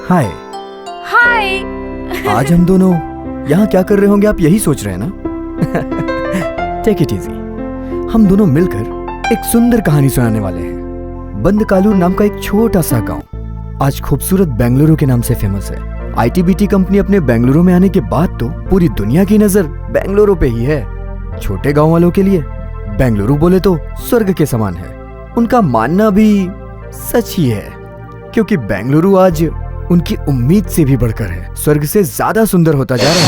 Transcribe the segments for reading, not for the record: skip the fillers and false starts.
हाय। हाय। आज हम दोनों यहाँ क्या कर रहे होंगे, आप यही सोच रहे हैं ना? Take it easy. हम दोनों मिलकर एक सुंदर कहानी सुनाने वाले हैं। बंदकालूर नाम का एक छोटा सा गांव आज खूबसूरत बेंगलुरु के नाम से फेमस है। आईटीबीटी कंपनी अपने बेंगलुरु में आने के बाद तो पूरी दुनिया की नजर बेंगलुरु पे ही है। छोटे गांव वालों के लिए बेंगलुरु बोले तो स्वर्ग के समान है। उनका मानना भी सच ही है, क्योंकि बेंगलुरु आज उनकी उम्मीद से भी बढ़कर है, स्वर्ग से ज्यादा सुंदर होता जा रहा है।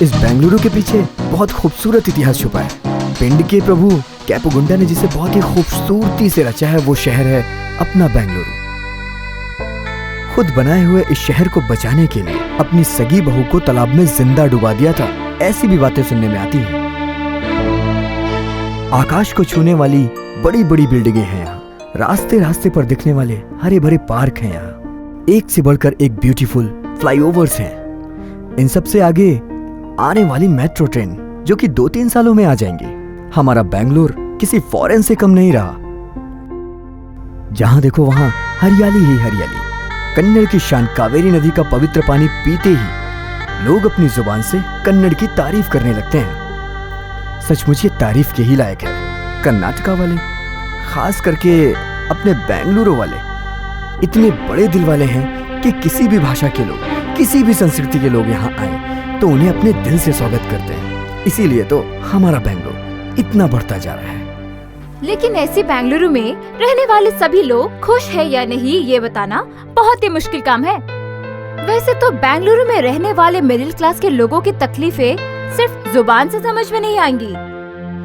इस बेंगलुरु के पीछे बहुत खूबसूरत इतिहास छुपा है। पिंड के प्रभु कैपुगुंडा ने जिसे बहुत ही खूबसूरती से रचा है, वो शहर है अपना बेंगलुरु। खुद बनाए हुए इस शहर को बचाने के लिए अपनी सगी बहू को तालाब में जिंदा डुबा दिया था, ऐसी भी बातें सुनने में आती हैं। आकाश को छूने वाली बड़ी बड़ी बिल्डिंगें हैं यहाँ, रास्ते रास्ते पर दिखने वाले हरे भरे पार्क हैं यहाँ, एक से बढ़कर एक ब्यूटीफुल फ्लाईओवर्स हैं। इन सब से आगे आने वाली मेट्रो ट्रेन जो कि 2-3 सालों में आ जाएंगी। हमारा बेंगलुरु किसी फॉरेन से कम नहीं रहा। जहां देखो वहां हरियाली ही हरियाली। कन्नड़ की शान कावेरी नदी का पवित्र पानी पीते ही लोग अपनी जुबान से कन्नड़ की तारीफ करने लगते हैं। सचमुच ये तारीफ के ही लायक है। कर्नाटका वाले, खास करके अपने बेंगलुरु वाले, इतने बड़े दिल वाले हैं कि किसी भी भाषा के लोग, किसी भी संस्कृति के लोग यहाँ आए तो उन्हें अपने दिल से स्वागत करते हैं। इसीलिए तो हमारा बेंगलुरु इतना बढ़ता जा रहा है। लेकिन ऐसे बेंगलुरु में रहने वाले सभी लोग खुश है या नहीं, ये बताना बहुत ही मुश्किल काम है। वैसे तो बेंगलुरु में रहने वाले मिडिल क्लास के लोगों की तकलीफें सिर्फ जुबान से समझ में नहीं आएंगी,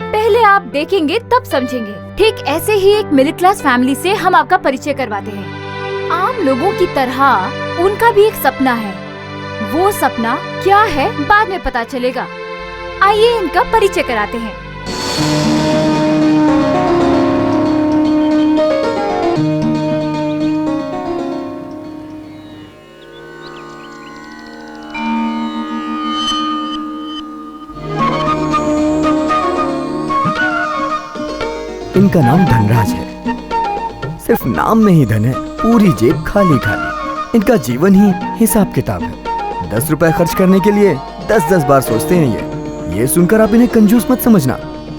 पहले आप देखेंगे तब समझेंगे। ठीक ऐसे ही एक मिडिल क्लास फैमिली से हम आपका परिचय करवाते हैं। आम लोगों की तरह उनका भी एक सपना है। वो सपना क्या है बाद में पता चलेगा। आइए इनका परिचय कराते हैं। इनका नाम धनराज है। सिर्फ नाम में ही धन है, पूरी जेब खाली खाली। इनका जीवन ही हिसाब किताब है। 10 रुपए खर्च करने के लिए 10-10 बार सोचते हैं। ये सुनकर आप इन्हें कंजूस मत समझना,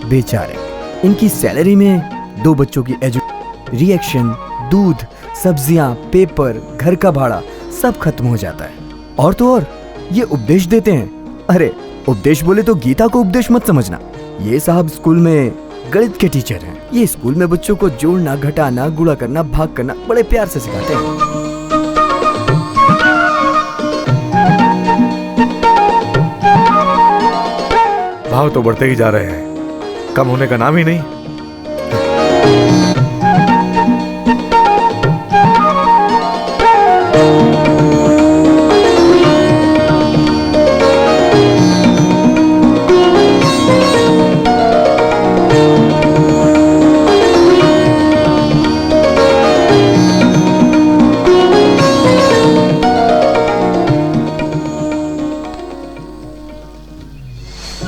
बेचारे। इनकी सैलरी में 2 बच्चों की रिएक्शन, दूध, सब्जियां, पेपर, घर का भाड़ा सब खत्म हो जाता है। और तो और ये उपदेश देते हैं। अरे उपदेश बोले तो गीता को उपदेश मत समझना। ये साहब स्कूल में गणित के टीचर हैं। ये स्कूल में बच्चों को जोड़ना, घटाना, गुणा करना, भाग करना बड़े प्यार से सिखाते हैं। भाव तो बढ़ते ही जा रहे हैं, कम होने का नाम ही नहीं।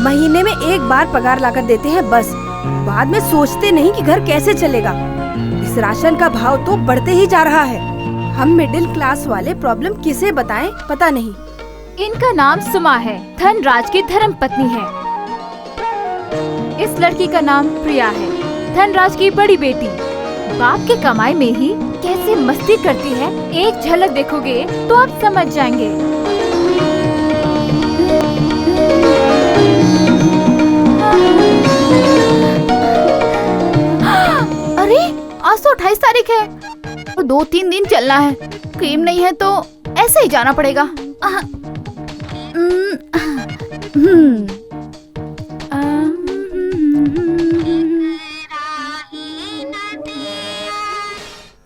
महीने में एक बार पगार लाकर देते हैं बस। बाद में सोचते नहीं कि घर कैसे चलेगा। इस राशन का भाव तो बढ़ते ही जा रहा है। हम मिडिल क्लास वाले प्रॉब्लम किसे बताएं पता नहीं। इनका नाम सुमा है, धनराज की धर्म पत्नी है। इस लड़की का नाम प्रिया है, धनराज की बड़ी बेटी। बाप की कमाई में ही कैसे मस्ती करती है, एक झलक देखोगे तो आप समझ जाएंगे। अरे आज तो 28 तारीख है और 2-3 दिन चलना है। क्रीम नहीं है तो ऐसे ही जाना पड़ेगा।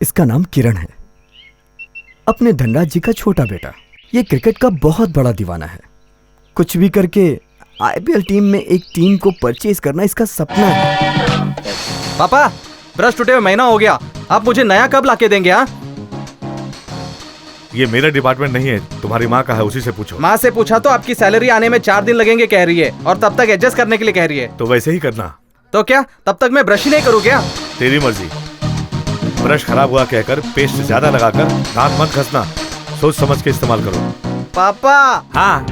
इसका नाम किरण है, अपने धनराज जी का छोटा बेटा। ये क्रिकेट का बहुत बड़ा दीवाना है। कुछ भी करके आईपीएल टीम में एक टीम को परचेज करना इसका सपना है। पापा, ब्रश टूटे हुए महीना हो गया, आप मुझे नया कब लाके देंगे? हाँ, ये मेरा डिपार्टमेंट नहीं है, तुम्हारी माँ का है, उसी से पूछो। माँ से पूछा तो आपकी सैलरी आने में 4 दिन लगेंगे कह रही है, और तब तक एडजस्ट करने के लिए कह रही है। तो वैसे ही करना। तो क्या तब तक मैं ब्रश ही नहीं करूँ क्या? तेरी मर्जी। ब्रश खराब हुआ कहकर पेस्ट ज्यादा लगाकर दांत मत घसना, सोच समझ के इस्तेमाल करो। पापा। हाँ।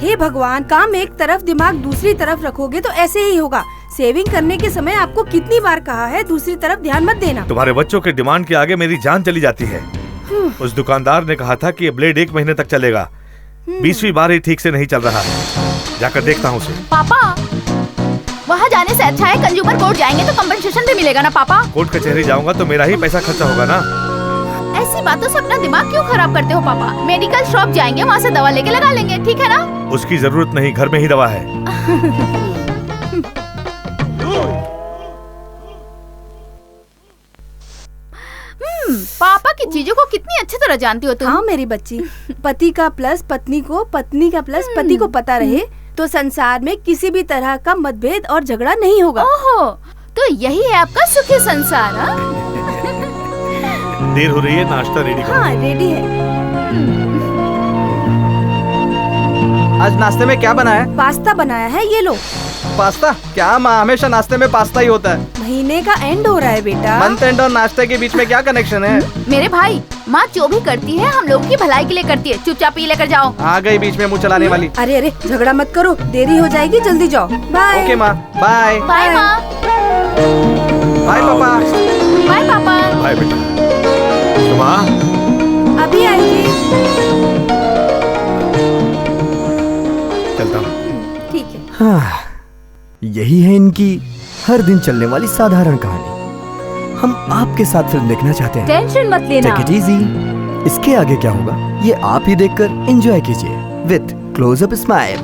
हे भगवान, काम एक तरफ दिमाग दूसरी तरफ रखोगे तो ऐसे ही होगा। सेविंग करने के समय आपको कितनी बार कहा है दूसरी तरफ ध्यान मत देना। तुम्हारे बच्चों के डिमांड के आगे मेरी जान चली जाती है। उस दुकानदार ने कहा था कि ये ब्लेड 1 महीने तक चलेगा, 20वीं बार ही ठीक से नहीं चल रहा है। जाकर देखता हूँ उसे। पापा, वहाँ जाने से अच्छा है कंज्यूमर कोर्ट जाएंगे तो कंपनसेशन भी मिलेगा ना पापा। कोर्ट कचहरी जाऊंगा तो मेरा ही पैसा खर्चा होगा ना। ऐसी बातों से अपना दिमाग क्यों खराब करते हो पापा? मेडिकल शॉप जाएंगे, वहाँ से दवा लेके लगा लेंगे, ठीक है ना? उसकी जरूरत नहीं, घर में ही दवा है। पापा की चीजों को कितनी अच्छी तरह जानती हो तुम। हाँ मेरी बच्ची, पति का प्लस पत्नी को, पत्नी का प्लस पति को पता रहे तो संसार में किसी भी तरह का मतभेद और झगड़ा नहीं होगा। ओहो, तो यही है आपका सुखी संसार। हाँ? देर हो रही है, नाश्ता रेडी करो। हाँ रेडी है। आज नाश्ते में क्या बना है? पास्ता बनाया है, ये लो। पास्ता? क्या माँ, हमेशा नाश्ते में पास्ता ही होता है। महीने का एंड हो रहा है बेटा। मंथ एंड और नाश्ते के बीच में क्या कनेक्शन है? मेरे भाई, माँ जो भी करती है हम लोगों की भलाई के लिए करती है। चुपचाप ही लेकर जाओ। आ गई बीच में मुँह चलाने वाली। अरे अरे झगड़ा मत करो, देरी हो जाएगी, जल्दी जाओ। बाय। ओके माँ, बाय। बाय माँ। बाय पापा। बाय पापा। बाय बेटा। माँ अभी आएगी। चलता हूँ। ठीक है। हाँ, यही है इनकी हर दिन चलने वाली साधारण कहानी। हम आपके साथ फिल्म देखना चाहते हैं। टेंशन मत लेना। Take it easy. इसके आगे क्या होगा ये आप ही देखकर एंजॉय कीजिए विद क्लोज अप स्माइल।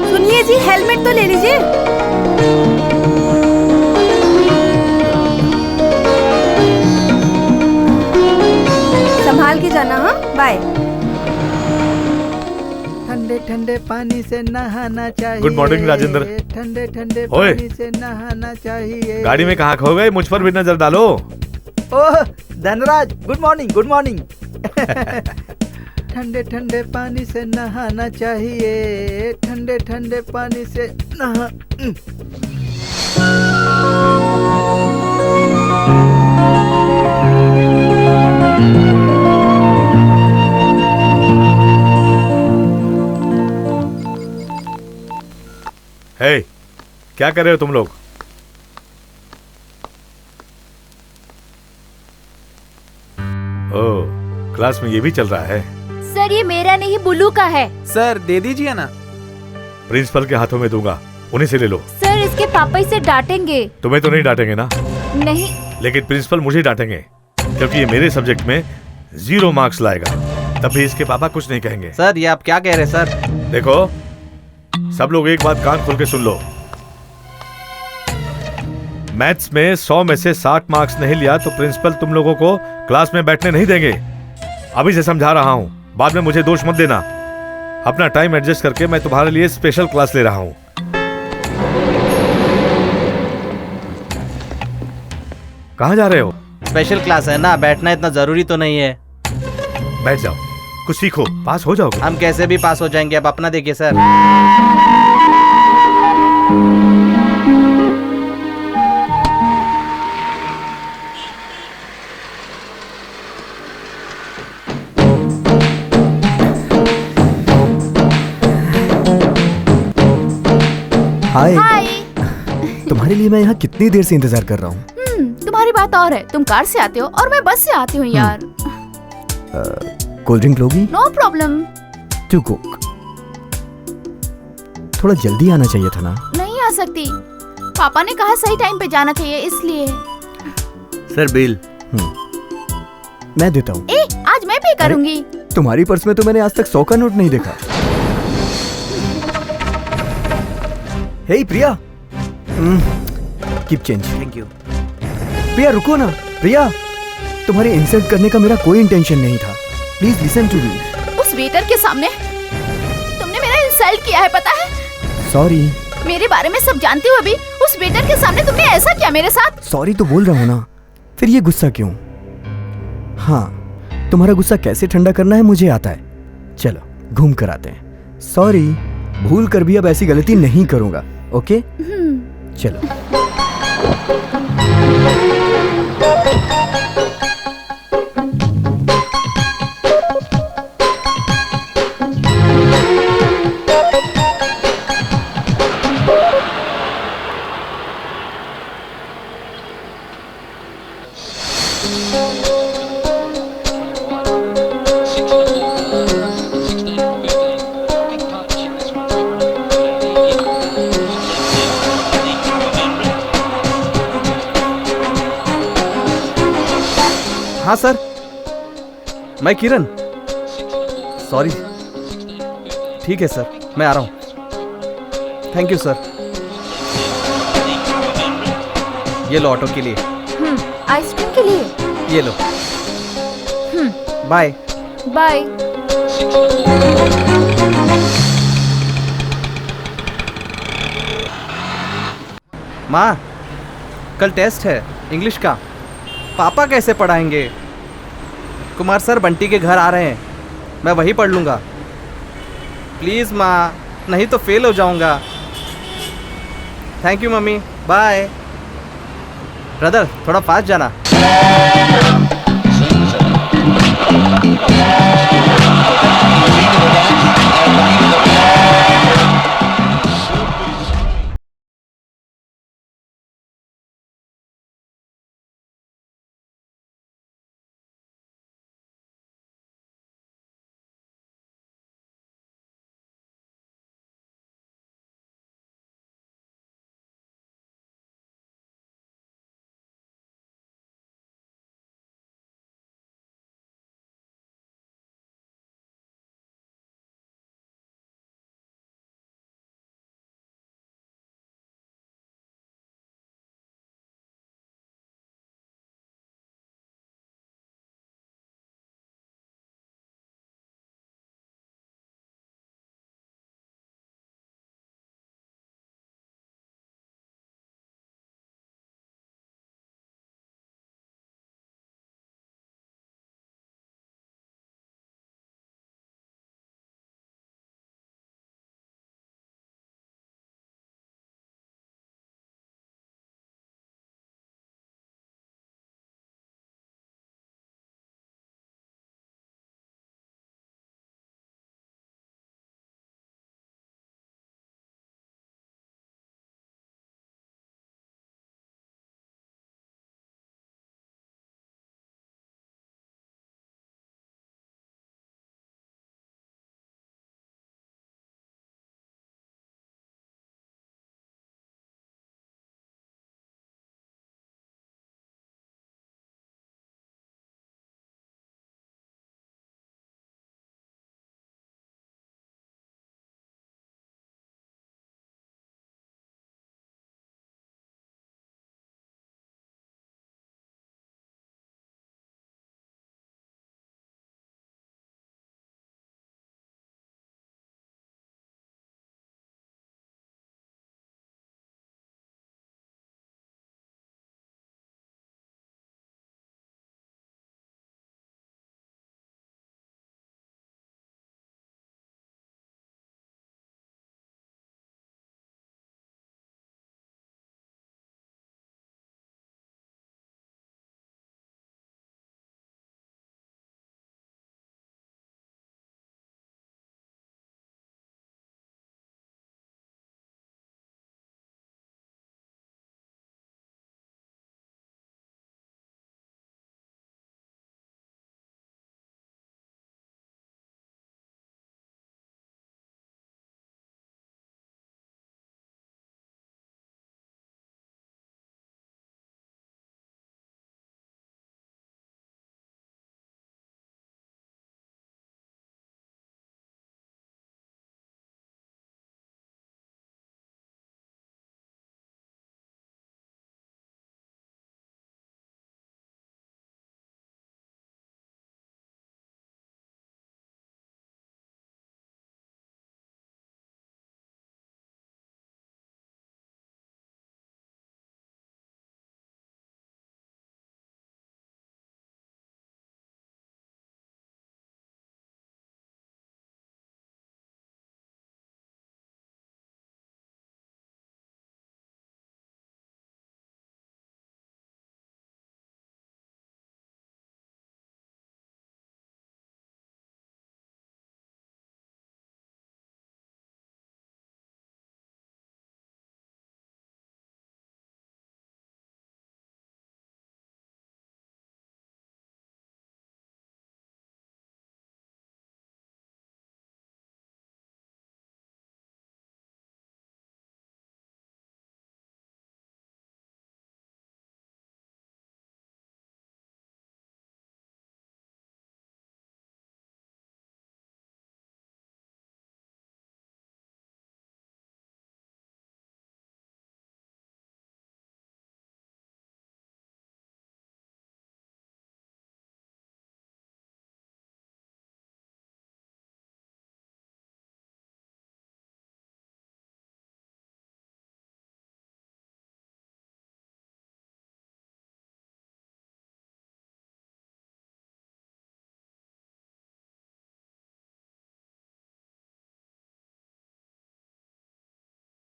सुनिए जी, हेलमेट तो ले लीजिए। संभाल के जाना। हाँ बाय। ठंडे ठंडे पानी से नहाना चाहिए। Good morning Rajendra. ठंडे ठंडे ओए। पानी से नहाना चाहिए। गाड़ी में कहाँ खो गए? मुझ पर भी नजर डालो। Oh Dhanraj, good morning good morning. ठंडे ठंडे पानी से नहाना चाहिए। ठंडे ठंडे पानी से नहा। हे, क्या कर रहे हो तुम लोग? ओह, क्लास में ये भी चल रहा है। सर ये मेरा नहीं, बुल्लू का है। सर दे दीजिए ना। प्रिंसिपल के हाथों में दूंगा, उन्हीं से ले लो। सर इसके पापा इसे डांटेंगे। तुम्हें तो नहीं डांटेंगे ना? नहीं। लेकिन प्रिंसिपल मुझे डांटेंगे क्योंकि ये मेरे सब्जेक्ट में 0 मार्क्स लाएगा। तब भी इसके पापा कुछ नहीं कहेंगे। सर ये आप क्या कह रहे हैं सर? देखो, सब लोग एक बात कान खोल के सुन लो। मैथ्स में 100 में से 60 मार्क्स नहीं लिया तो प्रिंसिपल तुम लोगों को क्लास में बैठने नहीं देंगे। अभी से समझा रहा हूं, बाद में मुझे दोष मत देना। अपना टाइम एडजस्ट करके मैं तुम्हारे लिए स्पेशल क्लास ले रहा हूं। कहां जा रहे हो? स्पेशल क्लास है ना, बैठना इतना जरूरी तो नहीं है। बैठ जाओ, कुछ सीखो, पास हो जाओगे। हम कैसे भी पास हो जाएंगे, अब अपना देखिए सर। हाय। हाय। तुम्हारे लिए मैं यहाँ कितनी देर से इंतजार कर रहा हूँ। तुम्हारी बात और है, तुम कार से आते हो और मैं बस से आती हूँ यार। कोल्ड ड्रिंक लोगी? No problem. To cook. थोड़ा जल्दी आना चाहिए था ना। नहीं आ सकती, पापा ने कहा सही टाइम पे जाना चाहिए इसलिए। Sir bill. मैं देता हूँ। ए, आज मैं पे करूंगी। तुम्हारी पर्स में तो मैंने आज तक 100 का नोट नहीं देखा। Hey Priya, keep change. Thank you. Priya रुको ना। प्रिया, तुम्हारे इंसल्ट करने का मेरा कोई इंटेंशन नहीं था। Please listen to me. उस वेटर के सामने तुमने मेरा इंसल्ट किया है, पता है? सॉरी। मेरे बारे में सब जानते हुए भी उस वेटर के सामने तुमने ऐसा किया मेरे साथ। सॉरी तो बोल रहा हूँ ना, फिर ये गुस्सा क्यों? हाँ, तुम्हारा गुस्सा कैसे ठंडा करना है मुझे आता है। चलो घूम कर आते हैं। सॉरी, भूल कर भी अब ऐसी गलती नहीं करूंगा। ओके चलो। हाँ सर, मैं किरण। सॉरी। ठीक है सर, मैं आ रहा हूँ। Thank you sir. ये लो ऑटो के लिए। आइसक्रीम के लिए। ये लो। बाय। बाय। माँ, कल टेस्ट है इंग्लिश का। पापा कैसे पढ़ाएंगे? कुमार सर बंटी के घर आ रहे हैं, मैं वहीं पढ़ लूँगा। प्लीज़ माँ, नहीं तो फेल हो जाऊँगा। Thank you mummy, bye. Brother थोड़ा फास्ट जाना।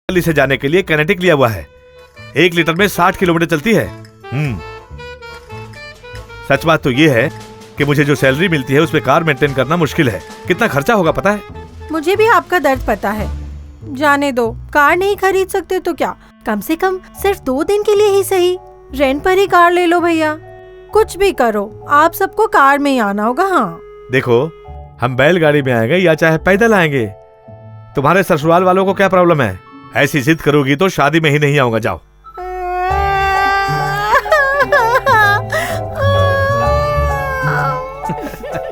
दिल्ली से जाने के लिए कैनेटिक लिया हुआ है। 1 लीटर में 60 किलोमीटर चलती है। सच बात तो ये है कि मुझे जो सैलरी मिलती है उसमें कार मेंटेन करना मुश्किल है। कितना खर्चा होगा पता है? मुझे भी आपका दर्द पता है। जाने दो, कार नहीं खरीद सकते तो क्या, कम से कम सिर्फ 2 दिन के लिए ही सही रेंट पर ही कार ले लो भैया। कुछ भी करो, आप सबको कार में ही आना होगा। हाँ देखो, हम बैलगाड़ी में आएंगे या चाहे पैदल आएंगे, तुम्हारे ससुराल वालों को क्या प्रॉब्लम है? ऐसी जिद करोगी तो शादी में ही नहीं आऊंगा। जाओ।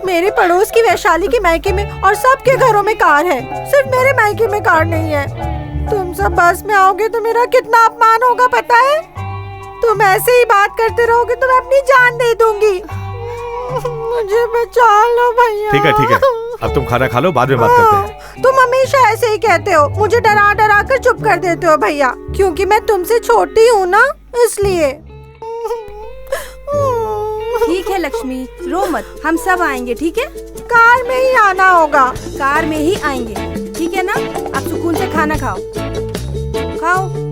मेरे पड़ोस की वैशाली के मायके में और सबके घरों में कार है, सिर्फ मेरे मायके में कार नहीं है। तुम सब बस में आओगे तो मेरा कितना अपमान होगा पता है? तुम ऐसे ही बात करते रहोगे तो मैं अपनी जान दे दूंगी। मुझे बचा लो भैया। ठीक है ठीक है, अब तुम खाना खा लो, बाद में बात करते हैं। तुम हमेशा ऐसे ही कहते हो, मुझे डरा डरा कर चुप कर देते हो भैया, क्योंकि मैं तुमसे छोटी हूँ ना, इसलिए। ठीक है लक्ष्मी, रो मत, हम सब आएंगे। ठीक है, कार में ही आना होगा। कार में ही आएंगे, ठीक है ना? आप सुकून से खाना खाओ, खाओ।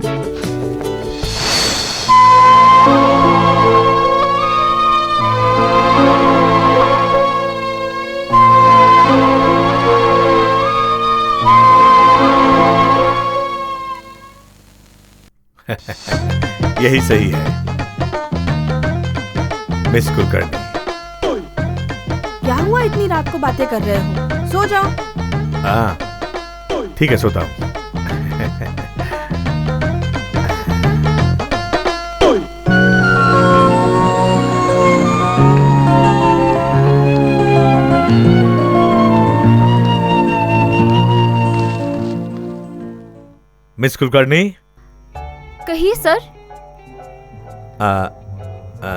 यही सही है मिस कुलकर्णी। क्या हुआ, इतनी रात को बातें कर रहे हो? सो जाओ। हाँ ठीक है, सोता हूँ। मिस कुलकर्णी। कहिए सर।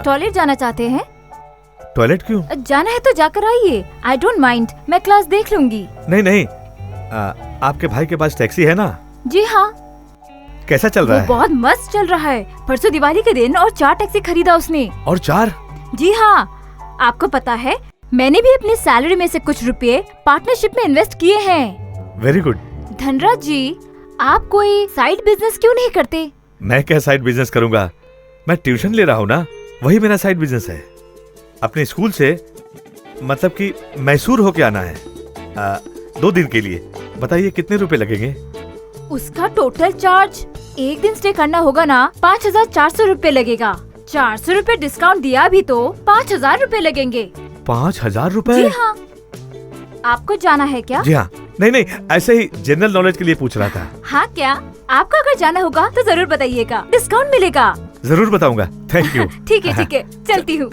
टॉयलेट जाना चाहते हैं? टॉयलेट क्यों? जाना है तो जाकर आइए, आई डोंट माइंड, मैं क्लास देख लूंगी। नहीं नहीं, आपके भाई के पास टैक्सी है ना? जी हाँ। कैसा चल रहा है? बहुत मस्त चल रहा है। परसों दिवाली के दिन और 4 टैक्सी खरीदा उसने। और 4? जी हाँ। आपको पता है, मैंने भी अपनी सैलरी में से कुछ रुपए पार्टनरशिप में इन्वेस्ट किए हैं। Very good. धनराज जी, आप कोई साइड बिजनेस क्यों नहीं करते? मैं क्या साइड बिजनेस करूंगा? मैं ट्यूशन ले रहा हूँ ना, वही मेरा साइड बिजनेस है। अपने स्कूल से मतलब कि मैसूर होके आना है 2 दिन के लिए। बताइए कितने रुपए लगेंगे? उसका टोटल चार्ज, एक दिन स्टे करना होगा ना, 5400 रुपए लगेगा। 400 रुपए डिस्काउंट दिया भी तो 5000 रुपए लगेंगे। 5000 रुपए? जी हाँ। आपको जाना है क्या? जी हाँ। नहीं नहीं, ऐसे ही जनरल नॉलेज के लिए पूछ रहा था। हाँ क्या? आपको अगर जाना होगा तो जरूर बताइएगा, डिस्काउंट मिलेगा। जरूर बताऊंगा। Thank you. ठीक है, चलती हूँ।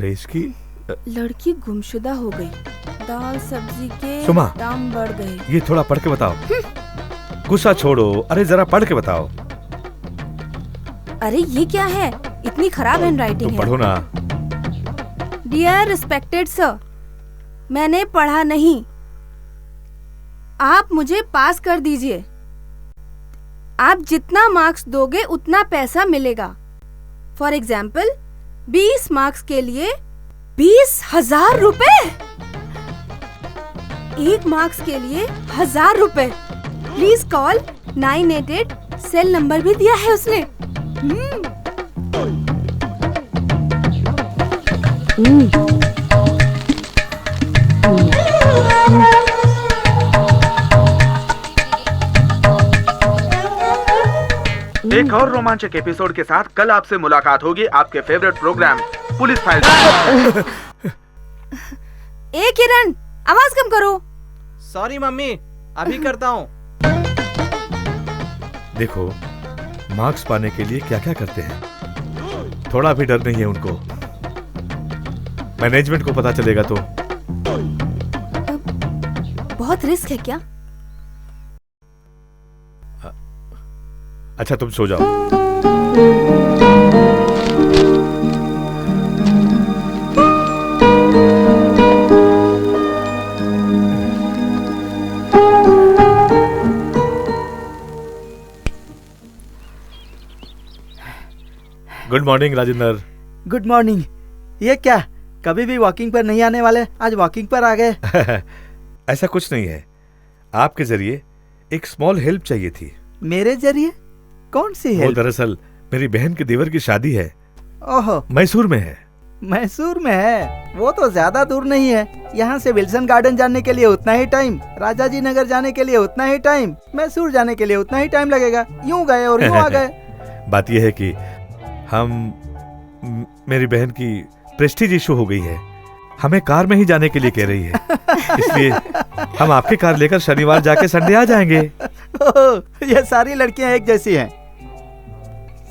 अरे इसकी लड़की गुमशुदा हो गई, दाल सब्जी के सुमा। दाम बढ़ गए। ये थोड़ा पढ़ के बताओ। गुस्सा छोड़ो, अरे जरा पढ़ के बताओ। अरे ये क्या है, इतनी खराब हैंडराइटिंग तुम है। पढ़ो ना। डियर रिस्पेक्टेड सर, मैंने पढ़ा नहीं, आप मुझे पास कर दीजिए। आप जितना मार्क्स दोगे उतना पैसा मिलेगा। फॉर एग्जाम्पल 20 मार्क्स के लिए 20,000 रुपए, 1 मार्क्स के लिए 1,000 रुपए। प्लीज कॉल 988, सेल नंबर भी दिया है उसने। एक और रोमांचक एपिसोड के साथ कल आपसे मुलाकात होगी आपके फेवरेट प्रोग्राम पुलिस फाइल। ए किरण, आवाज कम करो। सॉरी मम्मी, अभी करता हूँ। देखो, मार्क्स पाने के लिए क्या क्या करते हैं, थोड़ा भी डर नहीं है उनको। मैनेजमेंट को पता चलेगा तो बहुत रिस्क है क्या? अच्छा तुम सो जाओ। Good morning Rajendra. Good morning. ये क्या, कभी भी वॉकिंग पर नहीं आने वाले, आज वॉकिंग पर आ गए? ऐसा कुछ नहीं है, आपके जरिए एक स्मॉल हेल्प चाहिए थी। मेरे जरिए? कौन सी वो हेल्प? दरअसल मेरी बहन के देवर की शादी है, ओहो, मैसूर में है। मैसूर में है? वो तो ज्यादा दूर नहीं है। यहाँ से विल्सन गार्डन जाने के लिए उतना ही टाइम, राजाजी नगर जाने के लिए उतना ही टाइम, मैसूर जाने के लिए उतना ही टाइम लगेगा। यूं गए और यूं आ गए। बात यह है कि मेरी बहन की प्रेस्टीज इशू हो गई है, हमें कार में ही जाने के लिए कह रही है, इसलिए हम आपकी कार लेकर शनिवार जाके संडे आ जाएंगे। ये सारी लड़कियां एक जैसी हैं।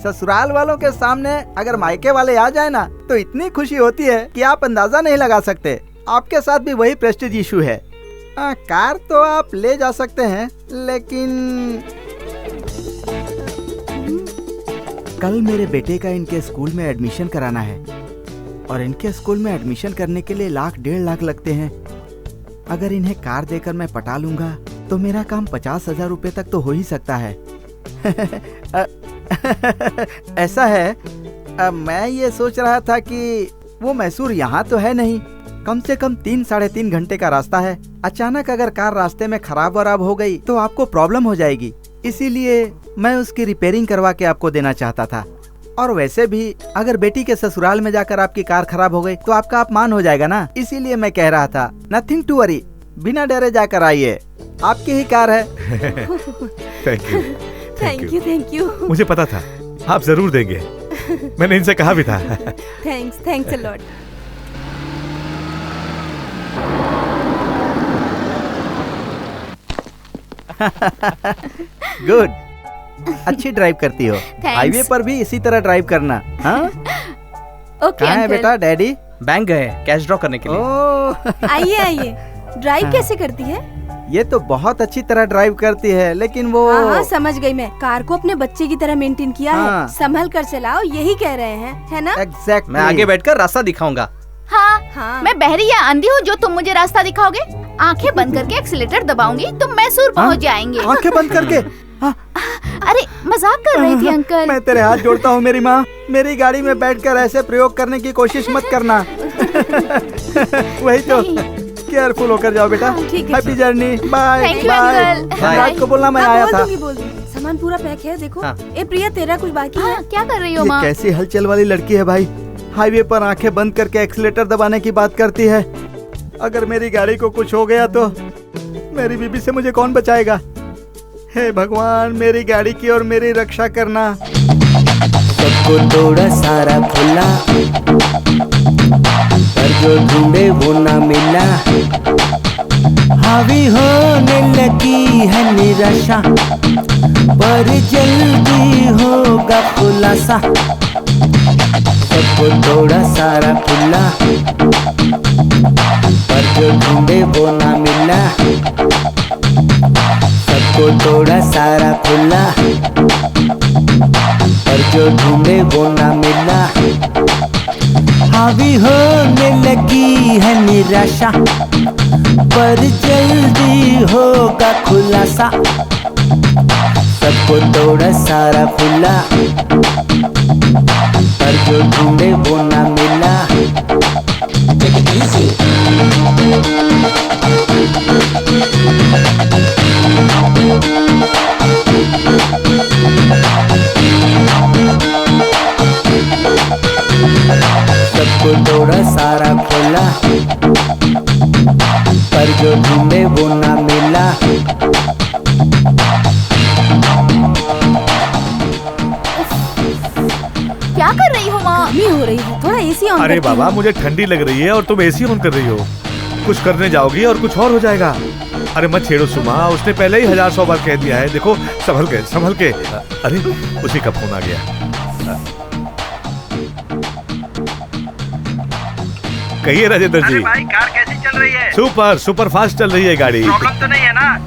ससुराल वालों के सामने अगर मायके वाले आ जाए ना तो इतनी खुशी होती है कि आप अंदाजा नहीं लगा सकते। आपके साथ भी वही प्रेस्टीज इशू है। कार तो आप ले जा सकते हैं, लेकिन कल मेरे बेटे का इनके स्कूल में एडमिशन कराना है और इनके स्कूल में एडमिशन करने के लिए 1,00,000-1,50,000 लगते हैं। अगर इन्हें कार देकर मैं पटा लूंगा तो मेरा काम 50,000 रुपए तक तो हो ही सकता है। ऐसा है, मैं ये सोच रहा था कि वो मैसूर यहाँ तो है नहीं, कम से कम 3-3.5 घंटे का रास्ता है। अचानक अगर कार रास्ते में खराब वराब हो गई तो आपको प्रॉब्लम हो जाएगी, इसीलिए मैं उसकी रिपेयरिंग करवा के आपको देना चाहता था। और वैसे भी अगर बेटी के ससुराल में जाकर आपकी कार खराब हो गई तो आपका अपमान हो जाएगा ना, इसीलिए मैं कह रहा था नथिंग टू वरी, बिना डरे जाकर आइए, आपकी ही कार है। Thank you. Thank you, thank you. मुझे पता था आप जरूर देंगे, मैंने इनसे कहा भी था। Thanks a lot. गुड, अच्छी ड्राइव करती हो। हाईवे पर भी इसी तरह ड्राइव करना। हाँ? ओके कहाँ है बेटा डैडी? बैंक गए कैश ड्रॉ करने के लिए। ओह, आइए। ड्राइव कैसे करती है? ये तो बहुत अच्छी तरह ड्राइव करती है, लेकिन वो हाँ, समझ गई मैं। कार को अपने बच्चे की तरह मेंटेन किया हाँ। है। संभल कर चलाओ, यही कह रहे हैं, है ना? एग्जैक्टली। मैं आगे बैठकर रास्ता दिखाऊंगा। हाँ, मैं बहरी या अंधी हूँ जो तुम मुझे रास्ता दिखाओगे? आंखें बंद करके एक्सीलेटर दबाऊंगी, तुम मैसूर पहुँच जाएंगे। आंखें बंद करके? अरे मजाक कर रही थी अंकल। मैं तेरे हाथ जोड़ता हूँ मेरी माँ, मेरी गाड़ी में बैठकर ऐसे प्रयोग करने की कोशिश मत करना। वही तो, केयरफुल होकर जाओ बेटा। ठीक है। Happy journey, bye Thank you, bye. uncle. रात को बोलना मैं आया था। बोल दूंगी। सामान पूरा पैक है, देखो। हाँ। ए प्रिया, तेरा कुछ बाकी है? हाँ, क्या कर रही हो ये माँ? कैसी हलचल वाली लड़की है भाई, हाईवे पर आंखें बंद करके एक्सीलेटर दबाने की बात करती है। अगर मेरी गाड़ी को कुछ हो गया तो मेरी बीबी से मुझे कौन बचाएगा? हे भगवान, मेरी गाड़ी की और मेरी रक्षा करना। सबको थोड़ा सारा खुला, पर जो ढूंढे वो ना मिला। हावी होने लगी है निराशा, पर जल्दी होगा खुलासा। सबको सबको तोड़ा सारा खुला, पर जो ढूंढे वो ना मिला। सबको तोड़ा सारा खुला, पर जो ढूंढे वो ना मिला। हावी होने लगी है निराशा, पर जल्दी होगा खुलासा। सबको तोड़ा सारा खुला, पर जो ढूंढे वो ना मिला। सबको तोड़ा सारा खोला, पर जो ढूंढे वो ना मिला। क्या कर रही हो माँ? गर्मी हो रही है, थोड़ा एसी ऑन अरे करती बाबा हूँ। मुझे ठंडी लग रही है और तुम एसी ऑन कर रही हो। कुछ करने जाओगी और कुछ और हो जाएगा। अरे मत छेड़ो सुमा, उसने पहले ही 1000 बार कह दिया है। देखो संभल के संभल के। अरे उसी का फोन आ गया। कहिए राजेंद्र जी। भाई कार कैसी चल रही है? सुपर सुपर फास्ट चल रही है गाड़ी। प्रॉब्लम तो नहीं है ना?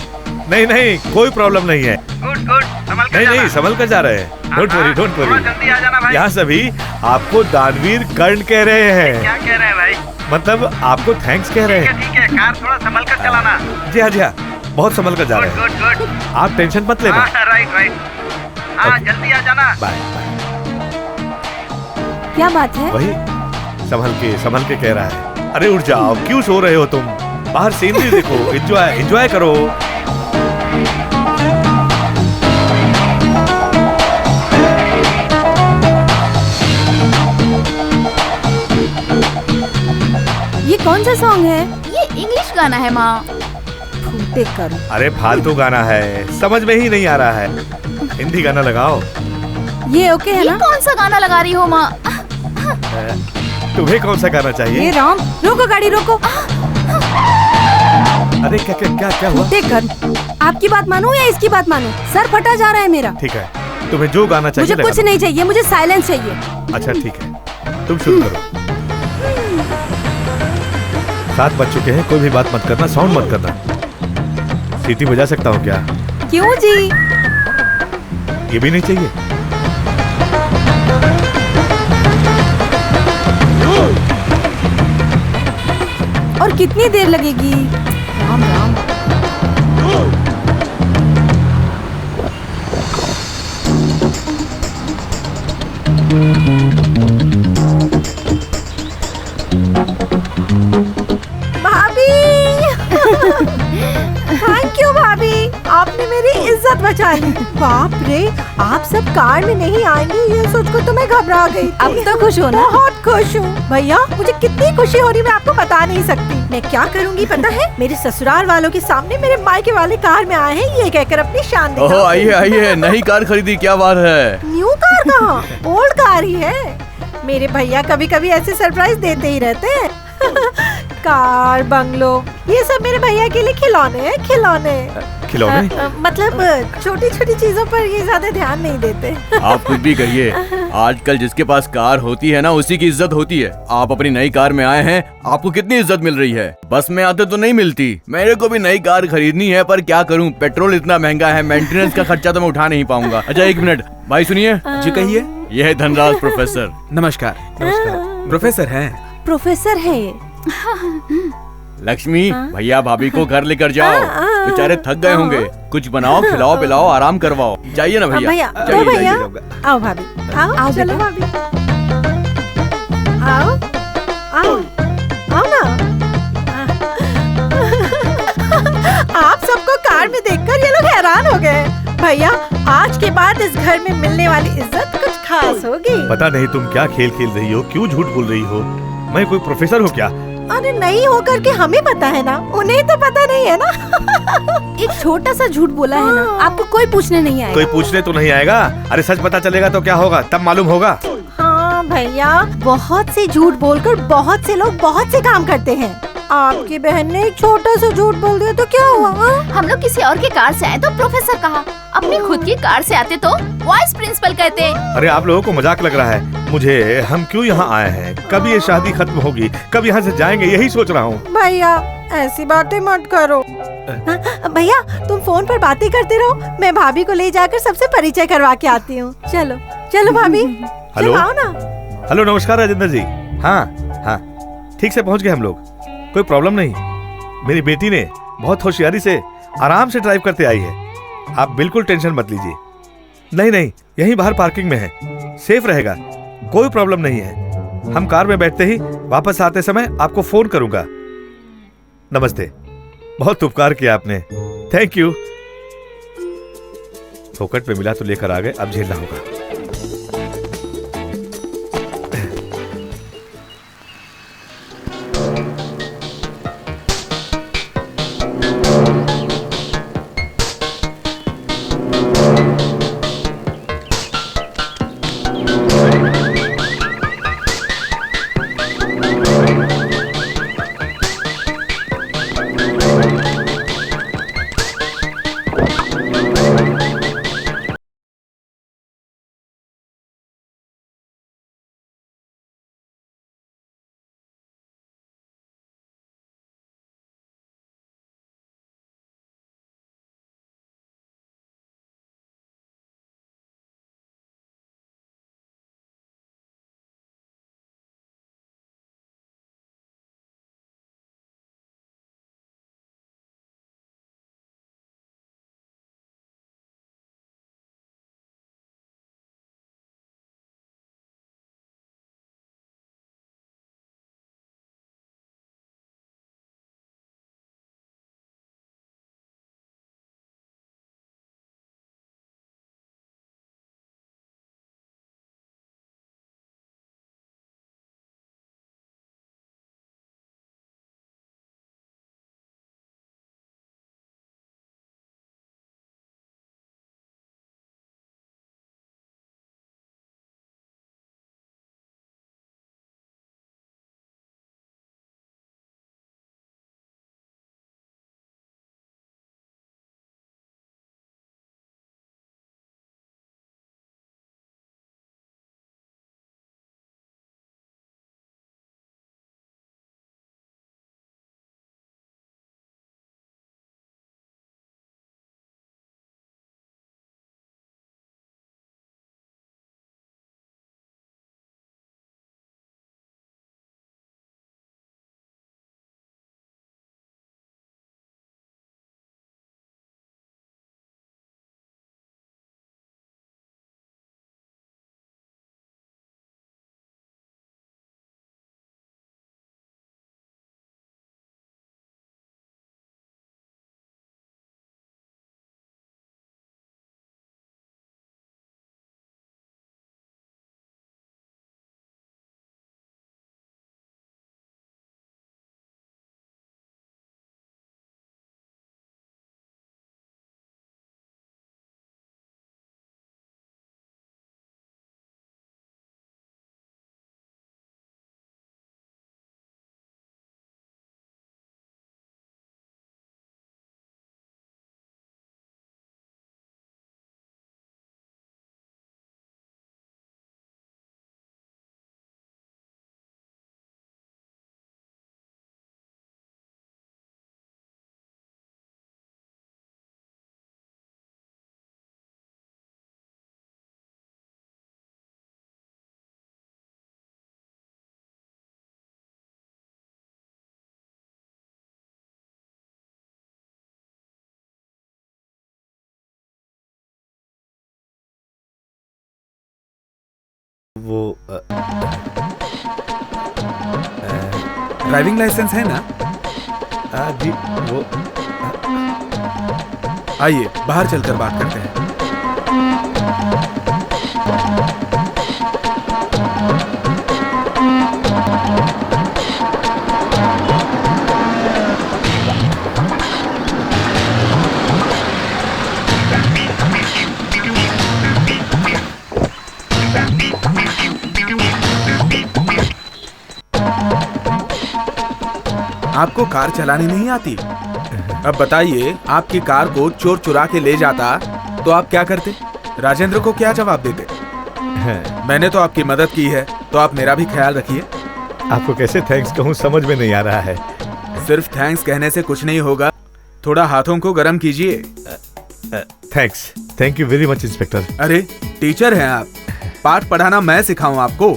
नहीं नहीं कोई प्रॉब्लम नहीं है। गुड गुड, संभल कर नहीं जाना। नहीं संभल कर जा रहे हैं। डोंट वरी डोंट थोड़ा वरी। जल्दी आ जाना भाई। यहाँ सभी आपको दानवीर कर्ण कह रहे हैं। क्या कह रहे हैं भाई? मतलब आपको थैंक्स कह रहे हैं। ठीक है, कार थोड़ा संभल कर चलाना। जी हाँ जी हाँ, बहुत संभल कर जा रहे हैं। Good good. आप टेंशन मत लेना। Right right. हाँ Okay. जल्दी आ जाना। बाय। क्या बात है? वही संभल के कह रहा है। अरे उठ जाओ, क्यों सो रहे हो तुम? बाहर सीनरी देखो, एंजॉय एंजॉय करो। ये कौन सा सॉन्ग है? ये इंग्लिश गाना है माँ। फूटे करूं। अरे फालतू गाना है, समझ में ही नहीं आ रहा है। हिंदी गाना लगाओ। ये ओके है ये ना? कौन सा गाना लगा रही हो माँ? तुम्हें कौन सा गाना ये चाहिए? राम, रोको गाड़ी रोको। अरे क्या क्या क्या क्या हुआ? फूटे कर। आपकी बात मानूं या इसकी बात मानूं? सर फटा जा रहा है मेरा। ठीक है, तुम्हें जो गाना चाहिए मुझे कुछ लगा नहीं चाहिए, मुझे साइलेंस चाहिए। दो। अच्छा ठीक है, तुम शुरू करो। 7 बज चुके हैं, कोई भी बात मत करना, साउंड मत करना। सीटी बजा सकता हूँ क्या? क्यों जी? ये भी नहीं चाहिए? और कितनी देर लगेगी? राम राम। भाभी थैंक यू भाभी, आपने मेरी इज्जत बचाई। बाप रे, आप सब कार में नहीं आएंगे ये सोच कर तो मैं घबरा गई। अब तो खुश हो ना? बहुत खुश हूँ भैया, मुझे कितनी खुशी हो रही मैं आपको बता नहीं सकती। मैं क्या करूँगी पता है? मेरे ससुराल वालों के सामने मेरे मायके वाले कार में आए हैं ये कहकर अपनी शान दिखाऊंगी। ओह आइए आइए, नई कार खरीदी, क्या बात है? न्यू कार कहाँ, ओल्ड कार ही है। मेरे भैया कभी कभी ऐसे सरप्राइज देते ही रहते हैं। कार, बंगलो, ये सब मेरे भैया के लिए खिलौने हैं, खिलौने। खिलौने? मतलब छोटी छोटी चीजों पर ये ज्यादा ध्यान नहीं देते। आप कुछ भी कहिए, आजकल जिसके पास कार होती है ना उसी की इज्जत होती है। आप अपनी नई कार में आए हैं, आपको कितनी इज्जत मिल रही है। बस में आते तो नहीं मिलती। मेरे को भी नई कार खरीदनी है, पर क्या करूं, पेट्रोल इतना महंगा है, मेंटेनेंस का खर्चा तो मैं उठा नहीं पाऊंगा। अच्छा एक मिनट भाई सुनिए। जी कहिए। यह है धनराज प्रोफेसर। नमस्कार। प्रोफेसर हैं? प्रोफेसर है ये। लक्ष्मी, भैया भाभी को घर लेकर जाओ, बेचारे थक गए होंगे। कुछ बनाओ, खिलाओ पिलाओ, आराम करवाओ। जाइए ना भैया। भैया जाइए, तो भैया जाइए। आओ भाभी, आओ चलो भाभी, आओ आओ आओ ना। आप सबको कार में देखकर ये लोग हैरान हो गए। भैया आज के बाद इस घर में मिलने वाली इज्जत कुछ खास होगी। पता नहीं तुम क्या खेल खेल रही हो, क्यों झूठ बोल रही हो? मैं कोई प्रोफेसर हूँ क्या? अरे नहीं होकर के हमें पता है ना, उन्हें तो पता नहीं है ना। एक छोटा सा झूठ बोला है ना, आपको कोई पूछने नहीं आएगा। कोई पूछने तो नहीं आएगा। अरे सच पता चलेगा तो क्या होगा, तब मालूम होगा। हाँ भैया, बहुत से झूठ बोलकर बहुत से लोग बहुत से काम करते हैं। आपकी बहन ने एक छोटा सा झूठ बोल दिया तो क्या हुआ? हाँ? हम लोग किसी और की कार से आए तो प्रोफेसर कहा, अपनी खुद की कार से आते तो वाइस प्रिंसिपल कहते। अरे आप लोगों को मजाक लग रहा है मुझे। हम क्यों यहाँ आए हैं, कब ये शादी खत्म होगी, कब यहाँ से जाएंगे, यही सोच रहा हूँ। भैया ऐसी बातें मत करो। हाँ, भैया तुम फोन पर बातें करते रहो, मैं भाभी को ले जाकर सबसे परिचय करवा के आती हूँ। चलो चलो भाभी। हेलो चलो आओ ना। हेलो, नमस्कार राजेंद्र जी। हाँ हाँ, ठीक से पहुँच गए हम लोग, कोई प्रॉब्लम नहीं। मेरी बेटी ने बहुत होशियारी से आराम से ड्राइव करते आई है, आप बिल्कुल टेंशन मत लीजिए। नहीं नहीं, यहीं बाहर पार्किंग में है, सेफ रहेगा, कोई प्रॉब्लम नहीं है। हम कार में बैठते ही वापस आते समय आपको फोन करूंगा। नमस्ते, बहुत उपकार किया आपने, थैंक यू। फोकट पे मिला तो लेकर आ गए, अब झेलना होगा। वो ड्राइविंग लाइसेंस है ना? जी वो आइए बाहर चलकर बात करते हैं। आपको कार चलानी नहीं आती? अब बताइए, आपकी कार को चोर चुरा के ले जाता तो आप क्या करते? राजेंद्र को क्या जवाब देते? मैंने तो आपकी मदद की है, तो आप मेरा भी ख्याल रखिए। आपको कैसे थैंक्स कहूँ समझ में नहीं आ रहा है। सिर्फ थैंक्स कहने से कुछ नहीं होगा, थोड़ा हाथों को गर्म कीजिए। Thanks, thank you very much inspector. अरे टीचर हैं आप, पाठ पढ़ाना मैं सिखाऊं आपको?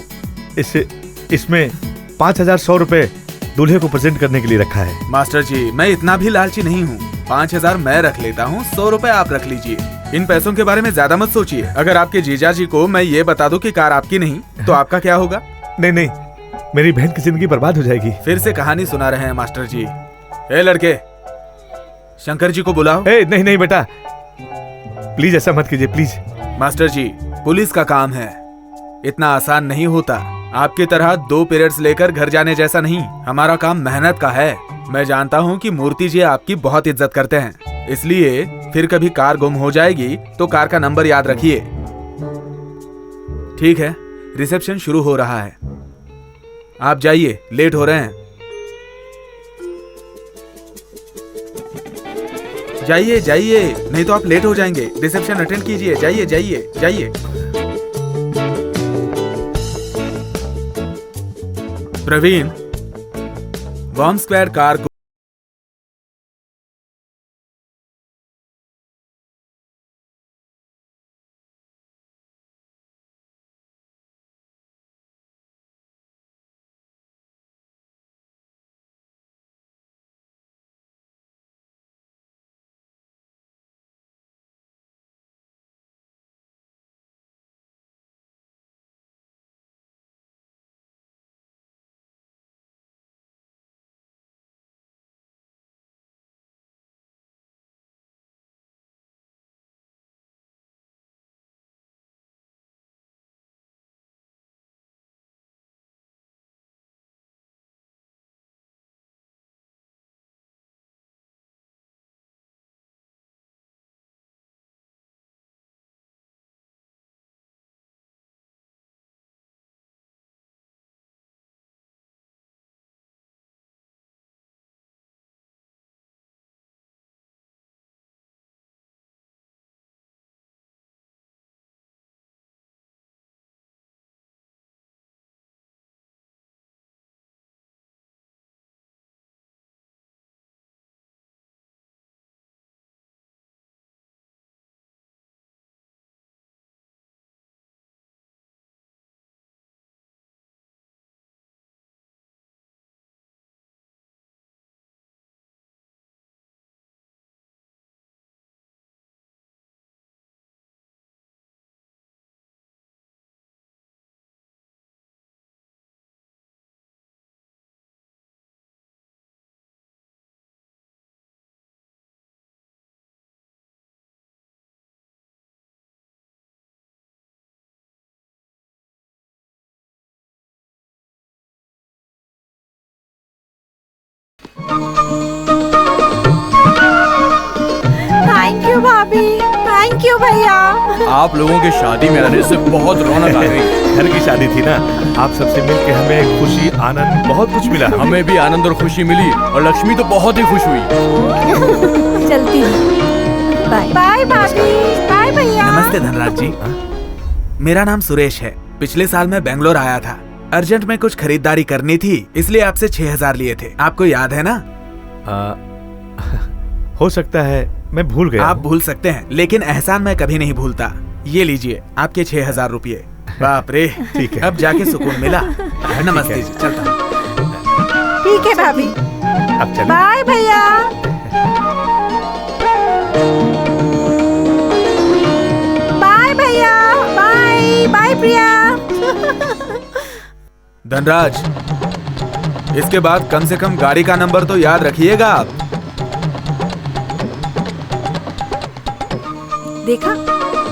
इसमें 5,100 रुपए दूल्हे को प्रेजेंट करने के लिए रखा है। मास्टर जी, मैं इतना भी लालची नहीं हूँ। 5,000 मैं रख लेता हूँ, 100 रुपए आप रख लीजिए। इन पैसों के बारे में ज्यादा मत सोचिए। अगर आपके जीजा जी को मैं ये बता दूं कि कार आपकी नहीं, तो आपका क्या होगा? नहीं नहीं, मेरी बहन की जिंदगी बर्बाद हो जाएगी। फिर से कहानी सुना रहे हैं मास्टर जी। ए लड़के, शंकर जी को बुलाओ। नहीं नहीं बेटा, प्लीज ऐसा मत कीजिए प्लीज। मास्टर जी, पुलिस का काम है, इतना आसान नहीं होता। आपकी तरह 2 पीरियड्स लेकर घर जाने जैसा नहीं। हमारा काम मेहनत का है। मैं जानता हूँ कि मूर्ति जी आपकी बहुत इज्जत करते हैं, इसलिए फिर कभी कार गुम हो जाएगी तो कार का नंबर याद रखिए। ठीक है, रिसेप्शन शुरू हो रहा है, आप जाइए, लेट हो रहे हैं। जाइए जाइए, नहीं तो आप लेट हो जाएंगे। रिसेप्शन अटेंड कीजिए, जाइए जाइए जाइए। प्रवीण, बॉम स्क्वायर कार को थैंक यू भाभी, थैंक यू भैया। आप लोगों के शादी में आने से बहुत रौनक आ गई। घर की शादी थी ना, आप सबसे मिलके हमें खुशी, आनंद, बहुत कुछ मिला। हमें भी आनंद और खुशी मिली, और लक्ष्मी तो बहुत ही खुश हुई। चलती हूँ, बाय बाय भाभी, बाय भैया। नमस्ते धनराज जी, मेरा नाम सुरेश है। पिछले साल मैं बेंगलोर आया था, अर्जेंट में कुछ खरीदारी करनी थी, इसलिए आपसे 6,000 लिए थे। आपको याद है ना? हो सकता है मैं भूल गया। आप भूल सकते हैं, लेकिन एहसान मैं कभी नहीं भूलता। ये लीजिए आपके 6,000 रुपये। बाप रे, ठीक है, अब जाके सुकून मिला। नमस्ते जी, चलता हूँ। ठीक है भाभी, अब चलो। बाय भैया। बाय भैया, बाय बाय प्रिया। धनराज, इसके बाद कम से कम गाड़ी का नंबर तो याद रखिएगा आप। देखा,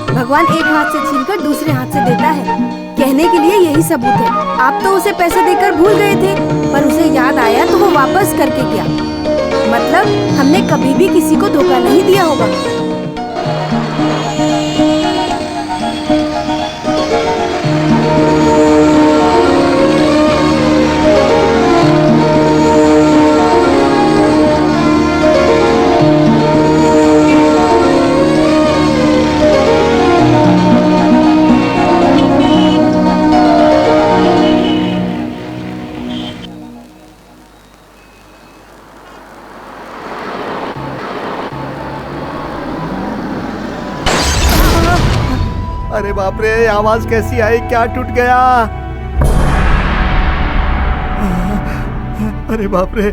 भगवान एक हाथ से छीनकर दूसरे हाथ से देता है। कहने के लिए यही सबूत है। आप तो उसे पैसे देकर भूल गए थे, पर उसे याद आया तो वो वापस करके गया। मतलब हमने कभी भी किसी को धोखा नहीं दिया होगा। अरे बाप रे, आवाज कैसी आई? क्या टूट गया? अरे बाप रे।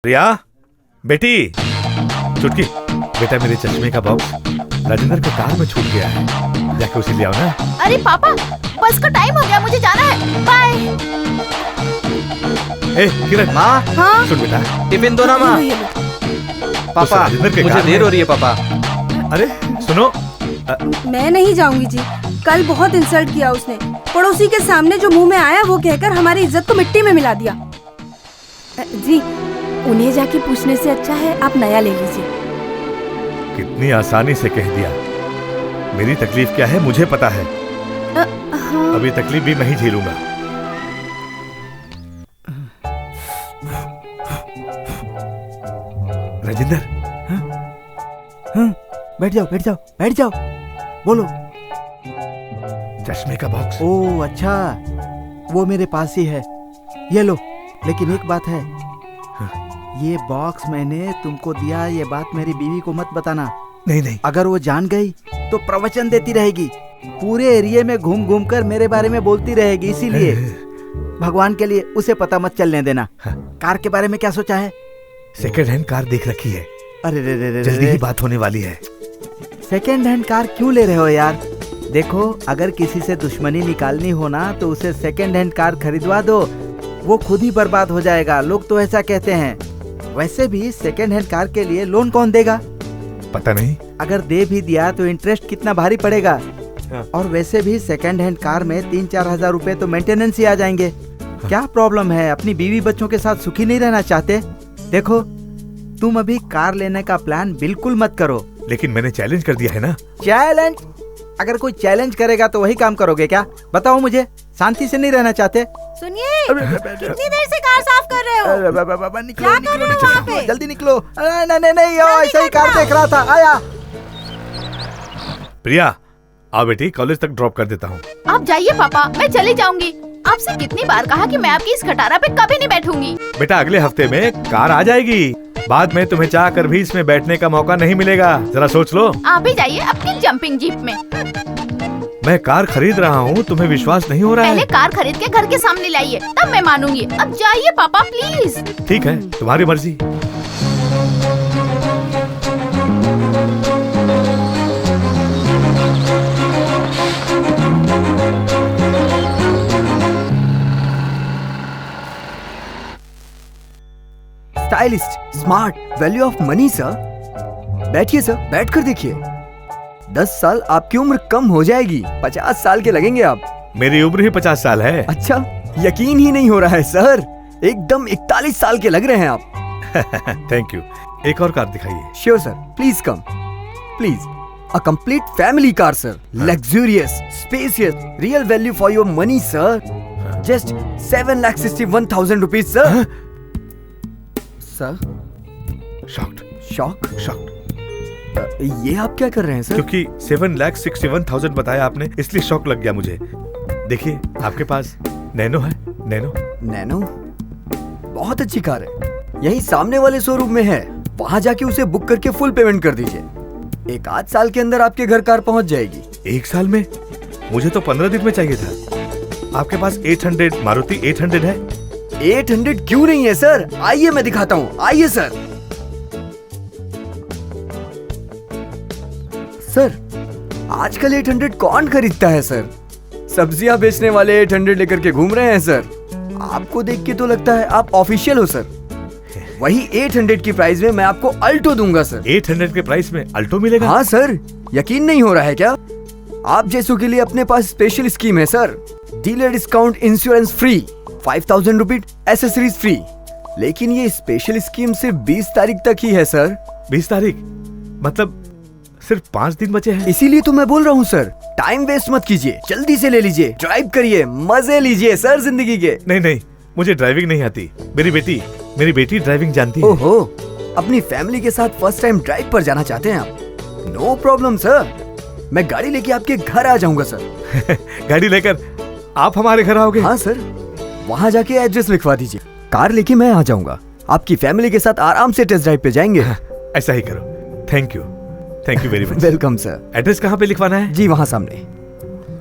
रिया, बेटी, चुटकी, बेटा मेरे चश्मे का बॉक्स राजेंद्र के कार में छूट गया है, जाके उसे ले आओ ना। अरे पापा, बस का टाइम हो गया, मुझे जाना है, बाय। ए किरण, माँ, हाँ? सुन बेटा, टिफिन दो ना माँ। पापा, मुझे देर हो रही है पापा। अरे सुनो, मैं नहीं जाऊंगी जी। कल बहुत इंसल्ट किया उसने। पड़ोसी के सामने जो मुंह में आया वो कहकर हमारी इज्जत को मिट्टी में मिला दिया। जी उन्हें जाके पूछने से अच्छा है आप नया ले लीजिए। कितनी आसानी से कह दिया। मेरी तकलीफ क्या है मुझे पता है। हाँ। अभी तकलीफ भी मैं ही झेलूंगा। राजेंद्र, बैठ जाओ बैठ जाओ बैठ जाओ, बोलो। चश्मे का बॉक्स। ओह अच्छा, वो मेरे पास ही है, ये लो। लेकिन एक बात है, ये बॉक्स मैंने तुमको दिया, ये बात मेरी बीवी को मत बताना। नहीं नहीं, अगर वो जान गई तो प्रवचन देती रहेगी, पूरे एरिया में घूम घूम कर मेरे बारे में बोलती रहेगी, इसीलिए भगवान के लिए उसे पता मत चलने देना। कार के बारे में क्या सोचा है? सेकंड हैंड कार देख रखी है। अरे रे रे रे, जल्दी ही बात होने वाली है। सेकंड हैंड कार क्यों ले रहे हो यार? देखो, अगर किसी से दुश्मनी निकालनी हो ना तो उसे सेकंड हैंड कार खरीदवा दो, वो खुद ही बर्बाद हो जाएगा। लोग तो ऐसा कहते हैं। वैसे भी सेकंड हैंड कार के लिए लोन कौन देगा? पता नहीं। अगर दे भी दिया तो इंटरेस्ट कितना भारी पड़ेगा। और वैसे भी सेकंड हैंड कार में 3-4 हजार रुपए तो मेंटेनेंस ही आ जाएंगे। क्या प्रॉब्लम है? अपनी बीवी बच्चों के साथ सुखी नहीं रहना चाहते? देखो, तुम अभी कार लेने का प्लान बिल्कुल मत करो। लेकिन मैंने चैलेंज कर दिया है ना। चैलेंज? अगर कोई चैलेंज करेगा तो वही काम करोगे क्या? बताओ मुझे, शांति से नहीं रहना चाहते? सुनिए, कितनी देर से कार साफ कर रहे हो? निकलो क्या कर रहे हो वहाँ पे? जल्दी निकलो। नहीं, ऐसे ही कार देख रहा था, आया। प्रिया, आओ बेटी, कॉलेज तक ड्रॉप कर देता हूँ। आप जाइए पापा, मैं चली जाऊंगी। आपसे कितनी बार कहा कि मैं आपकी इस खटारा पे कभी नहीं बैठूंगी। बेटा, अगले हफ्ते में कार आ जाएगी, बाद में तुम्हें चाह कर भी इसमें बैठने का मौका नहीं मिलेगा। जरा सोच लो। आप ही जाइए अपनी जंपिंग जीप में। मैं कार खरीद रहा हूँ, तुम्हें विश्वास नहीं हो रहा पहले है? कार खरीद के घर के सामने लाइए, तब मैं मानूंगी। अब जाइए पापा प्लीज। ठीक है, तुम्हारी मर्जी। Stylist, smart, value of money sir. बैठिए सर, बैठकर देखिए। 10 साल आपकी उम्र कम हो जाएगी, 50 साल के लगेंगे आप। मेरी उम्र ही 50 साल है। अच्छा, यकीन ही नहीं हो रहा है सर, एकदम 41 साल के लग रहे हैं आप। Thank you. एक और कार दिखाइए। Sure sir, please come please. A complete family car sir, luxurious, spacious, real value for your money sir. Just 7,61,000 rupees sir. Sir, shocked. ये आप क्या कर रहे हैं सर? क्योंकि 7,61,000 बताया आपने, इसलिए शॉक लग गया मुझे। देखिए, आपके पास नैनो है? नैनो बहुत अच्छी कार है, यही सामने वाले शोरूम में है। वहाँ जाके उसे बुक करके फुल पेमेंट कर दीजिए। 1-8 साल के अंदर आपके घर कार पहुँच जाएगी। 1 साल में? मुझे तो 15 दिन में चाहिए था। आपके पास 800 मारुति 800 है? 800 क्यों नहीं है सर? आइए मैं दिखाता हूँ, आइए सर। सर, आजकल 800 कौन खरीदता है सर? सब्जियां बेचने वाले 800 लेकर के घूम रहे हैं सर। आपको देख के तो लगता है आप ऑफिशियल हो सर। वही 800 की प्राइस में मैं आपको अल्टो दूंगा सर। 800 के प्राइस में अल्टो मिलेगा? हाँ सर, यकीन नहीं हो रहा है क्या? आप जैसों के लिए अपने पास स्पेशल स्कीम है sir. Dealer discount, insurance free, 5,000 rupees accessories free. लेकिन ये स्पेशल स्कीम सिर्फ 20 तारीख तक ही है सर। 20 तारीख? मतलब सिर्फ 5 दिन बचे हैं। इसीलिए तो मैं बोल रहा हूँ सर, टाइम वेस्ट मत कीजिए, जल्दी से ले लीजिए, ड्राइव करिए, मजे लीजिए सर जिंदगी के। नहीं, मुझे ड्राइविंग नहीं आती। मेरी बेटी ड्राइविंग जानती है। ओहो, अपनी फैमिली के साथ फर्स्ट टाइम ड्राइव पर जाना चाहते हैं आप? नो प्रॉब्लम सर, मैं गाड़ी लेके आपके घर आ जाऊंगा सर। गाड़ी लेकर आप हमारे घर आओगे? हाँ सर, वहाँ जाके एड्रेस लिखवा दीजिए, कार लेके मैं आ जाऊंगा। आपकी फैमिली के साथ आराम से टेस्ट ड्राइव पे जाएंगे। ऐसा ही करो। Thank you very much. Welcome sir. Address कहाँ पे लिखवाना है? जी वहाँ सामने।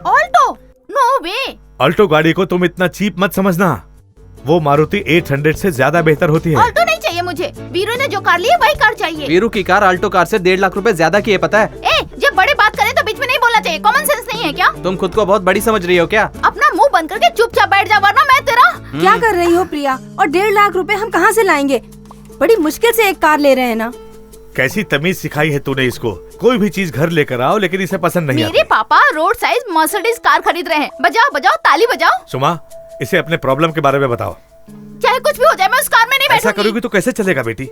ऑल्टो? नो वे। ऑल्टो गाड़ी को तुम इतना चीप मत समझना, वो मारुति 800 से ज्यादा बेहतर होती है। ऑल्टो नहीं चाहिए मुझे, वीरू ने जो कार ली है वही कार चाहिए। वीरू की कार ऑल्टो कार से 1.5 लाख रुपए ज्यादा की है, पता है? जब बड़े बात करे तो बीच में नहीं बोलना चाहिए, कॉमन सेंस नहीं है क्या? तुम खुद को बहुत बड़ी समझ रही हो क्या? अपना मुंह बंद करके चुपचाप बैठ जा, वरना मैं तेरा। क्या कर रही हो प्रिया? और 1.5 लाख रुपए हम कहाँ से लाएंगे? बड़ी मुश्किल से एक कार ले रहे हैं ना। कैसी तमीज सिखाई है तूने इसको? कोई भी चीज घर लेकर आओ, लेकिन इसे पसंद नहीं आती। मेरे पापा रोड साइज मर्सिडीज कार खरीद रहे हैं। बजाओ ताली बजाओ। सुमा, इसे अपने प्रॉब्लम के बारे में बताओ। चाहे कुछ भी हो जाए, मैं उस कार में नहीं ऐसा बैठूंगी। करोगी तो कैसे चलेगा बेटी?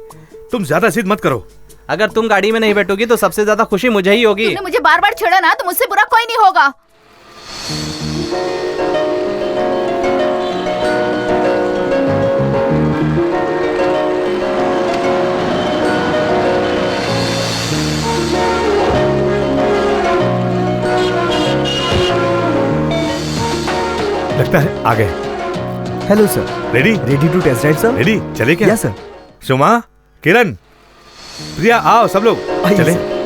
तुम ज्यादा जिद मत करो। अगर तुम गाड़ी में नहीं बैठोगी तो सबसे ज्यादा खुशी मुझे ही होगी। तुमने मुझे बार बार छेड़ा ना तो मुझसे बुरा कोई नहीं होगा। लगता है आ गए। Hello sir. Ready? Ready to test ride sir. Ready? चले क्या? Yes sir. सुमा, किरण, प्रिया, आओ सब लोग आइए चले। सर।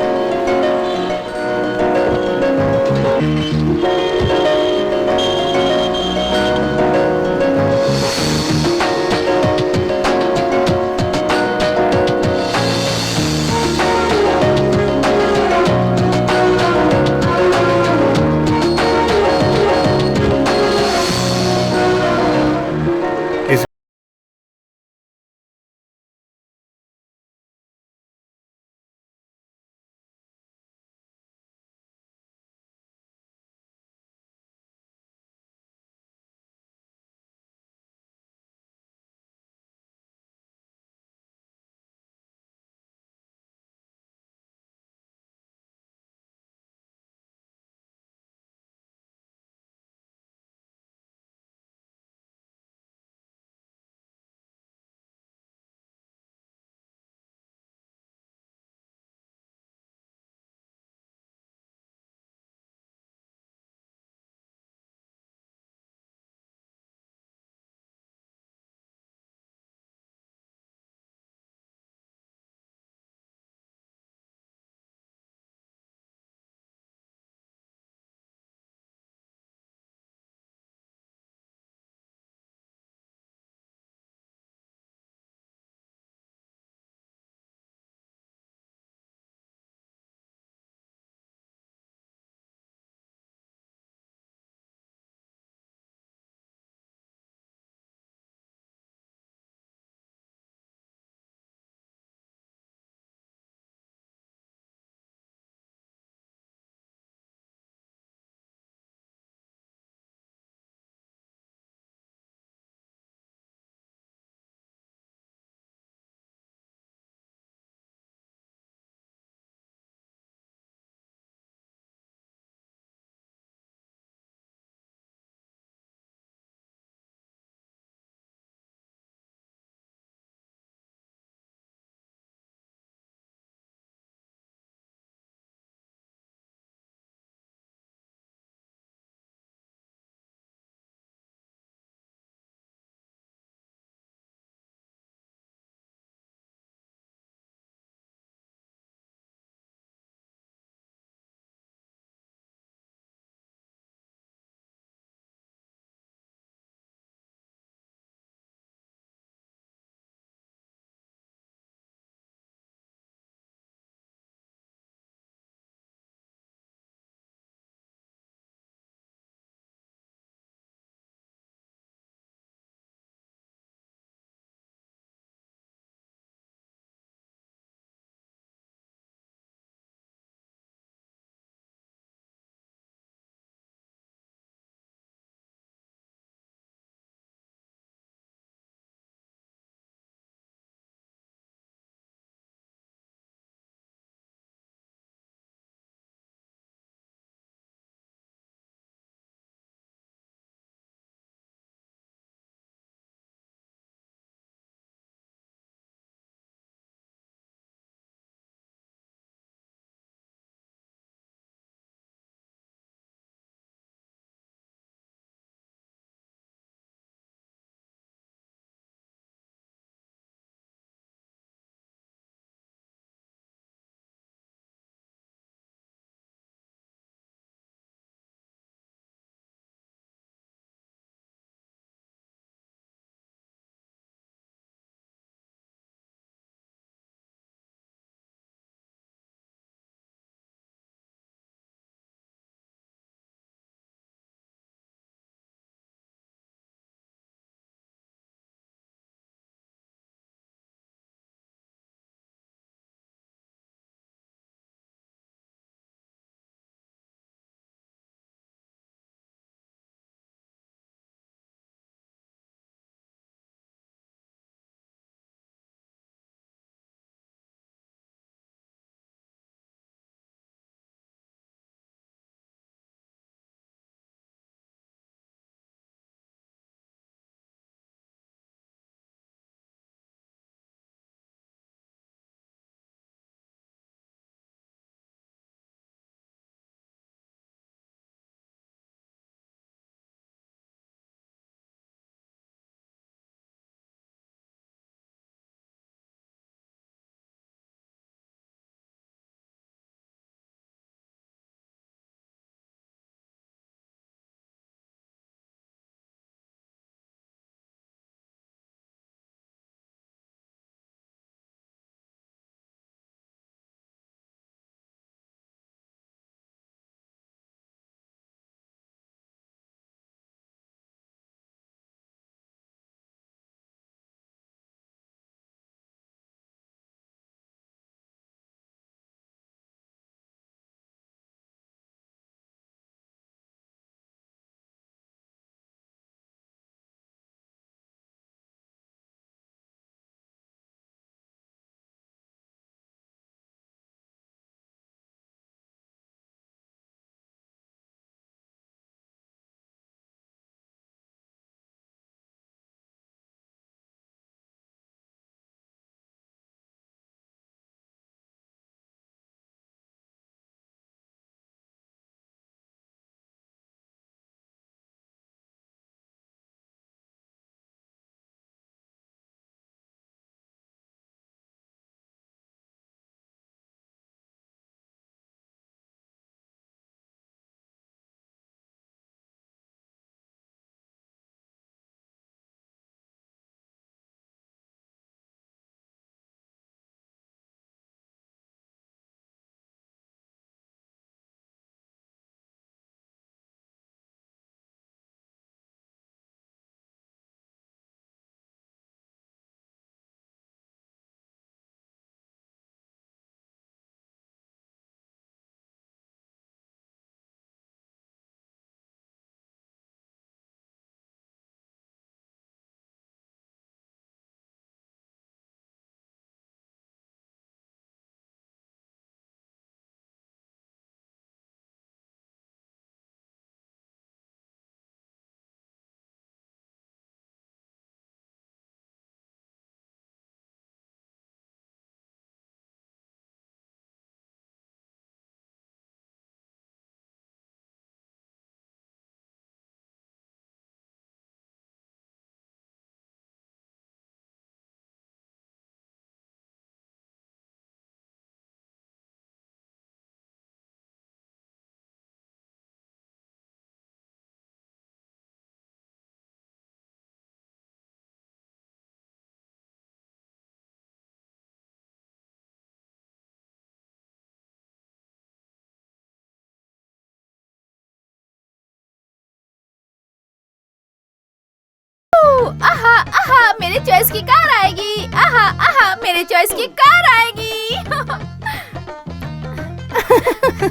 चॉइस की कार आएगी। आहा आहा, मेरे चॉइस की कार आएगी।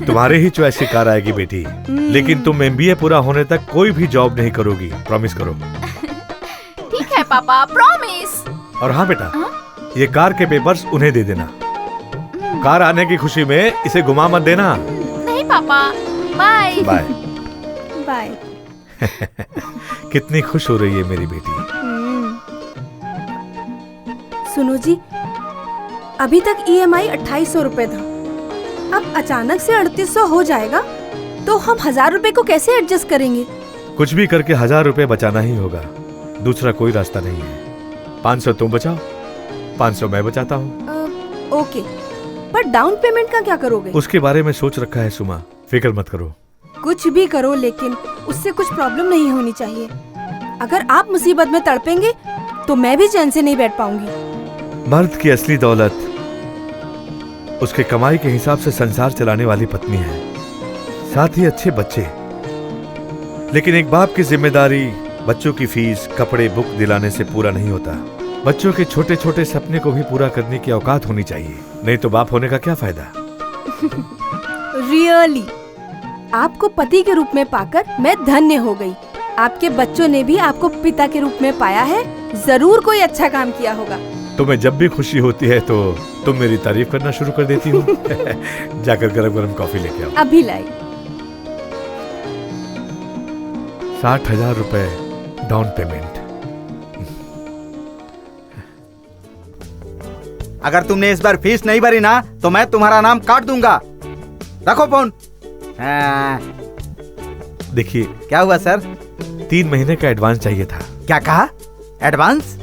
तुम्हारे ही चॉइस की कार आएगी बेटी, लेकिन तुम एमबीए पूरा होने तक कोई भी जॉब नहीं करोगी, प्रॉमिस करो। ठीक है पापा, प्रॉमिस। और हाँ बेटा, ये कार के पेपर्स उन्हें दे देना। कार आने की खुशी में इसे घुमा मत देना। नहीं पापा, बाय बाय। बाय। कितनी खुश हो रही है मेरी बेटी। सुनो जी, अभी तक ईएमआई 2800 रुपए था, अब अचानक से 3800 हो जाएगा, तो हम 1000 रुपए को कैसे एडजस्ट करेंगे? कुछ भी करके 1000 रुपए बचाना ही होगा, दूसरा कोई रास्ता नहीं है। 500 तुम बचाओ, 500 मैं बचाता हूँ। ओके, पर डाउन पेमेंट का क्या करोगे? उसके बारे में सोच रखा है सुमा, फिक्र मत करो। कुछ भी करो, लेकिन उससे कुछ प्रॉब्लम नहीं होनी चाहिए। अगर आप मुसीबत में तड़पेंगे तो मैं भी चैन से नहीं बैठ पाऊंगी। मर्द की असली दौलत उसके कमाई के हिसाब से संसार चलाने वाली पत्नी है, साथ ही अच्छे बच्चे। लेकिन एक बाप की जिम्मेदारी बच्चों की फीस, कपड़े, बुक दिलाने से पूरा नहीं होता। बच्चों के छोटे छोटे सपने को भी पूरा करने की औकात होनी चाहिए, नहीं तो बाप होने का क्या फायदा। रियली, आपको पति के रूप में पाकर मैं धन्य हो गई। आपके बच्चों ने भी आपको पिता के रूप में पाया है, जरूर कोई अच्छा काम किया होगा। तुम्हें जब भी खुशी होती है तो तुम मेरी तारीफ करना शुरू कर देती हो। जाकर गरम गरम कॉफी लेके आओ। अभी लाई। 60,000 रुपए डाउन पेमेंट। अगर तुमने इस बार फीस नहीं भरी ना तो मैं तुम्हारा नाम काट दूंगा। रखो फोन। देखिए, क्या हुआ सर? 3 महीने का एडवांस चाहिए था। क्या कहा? एडवांस?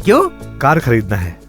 क्यों? कार खरीदना है।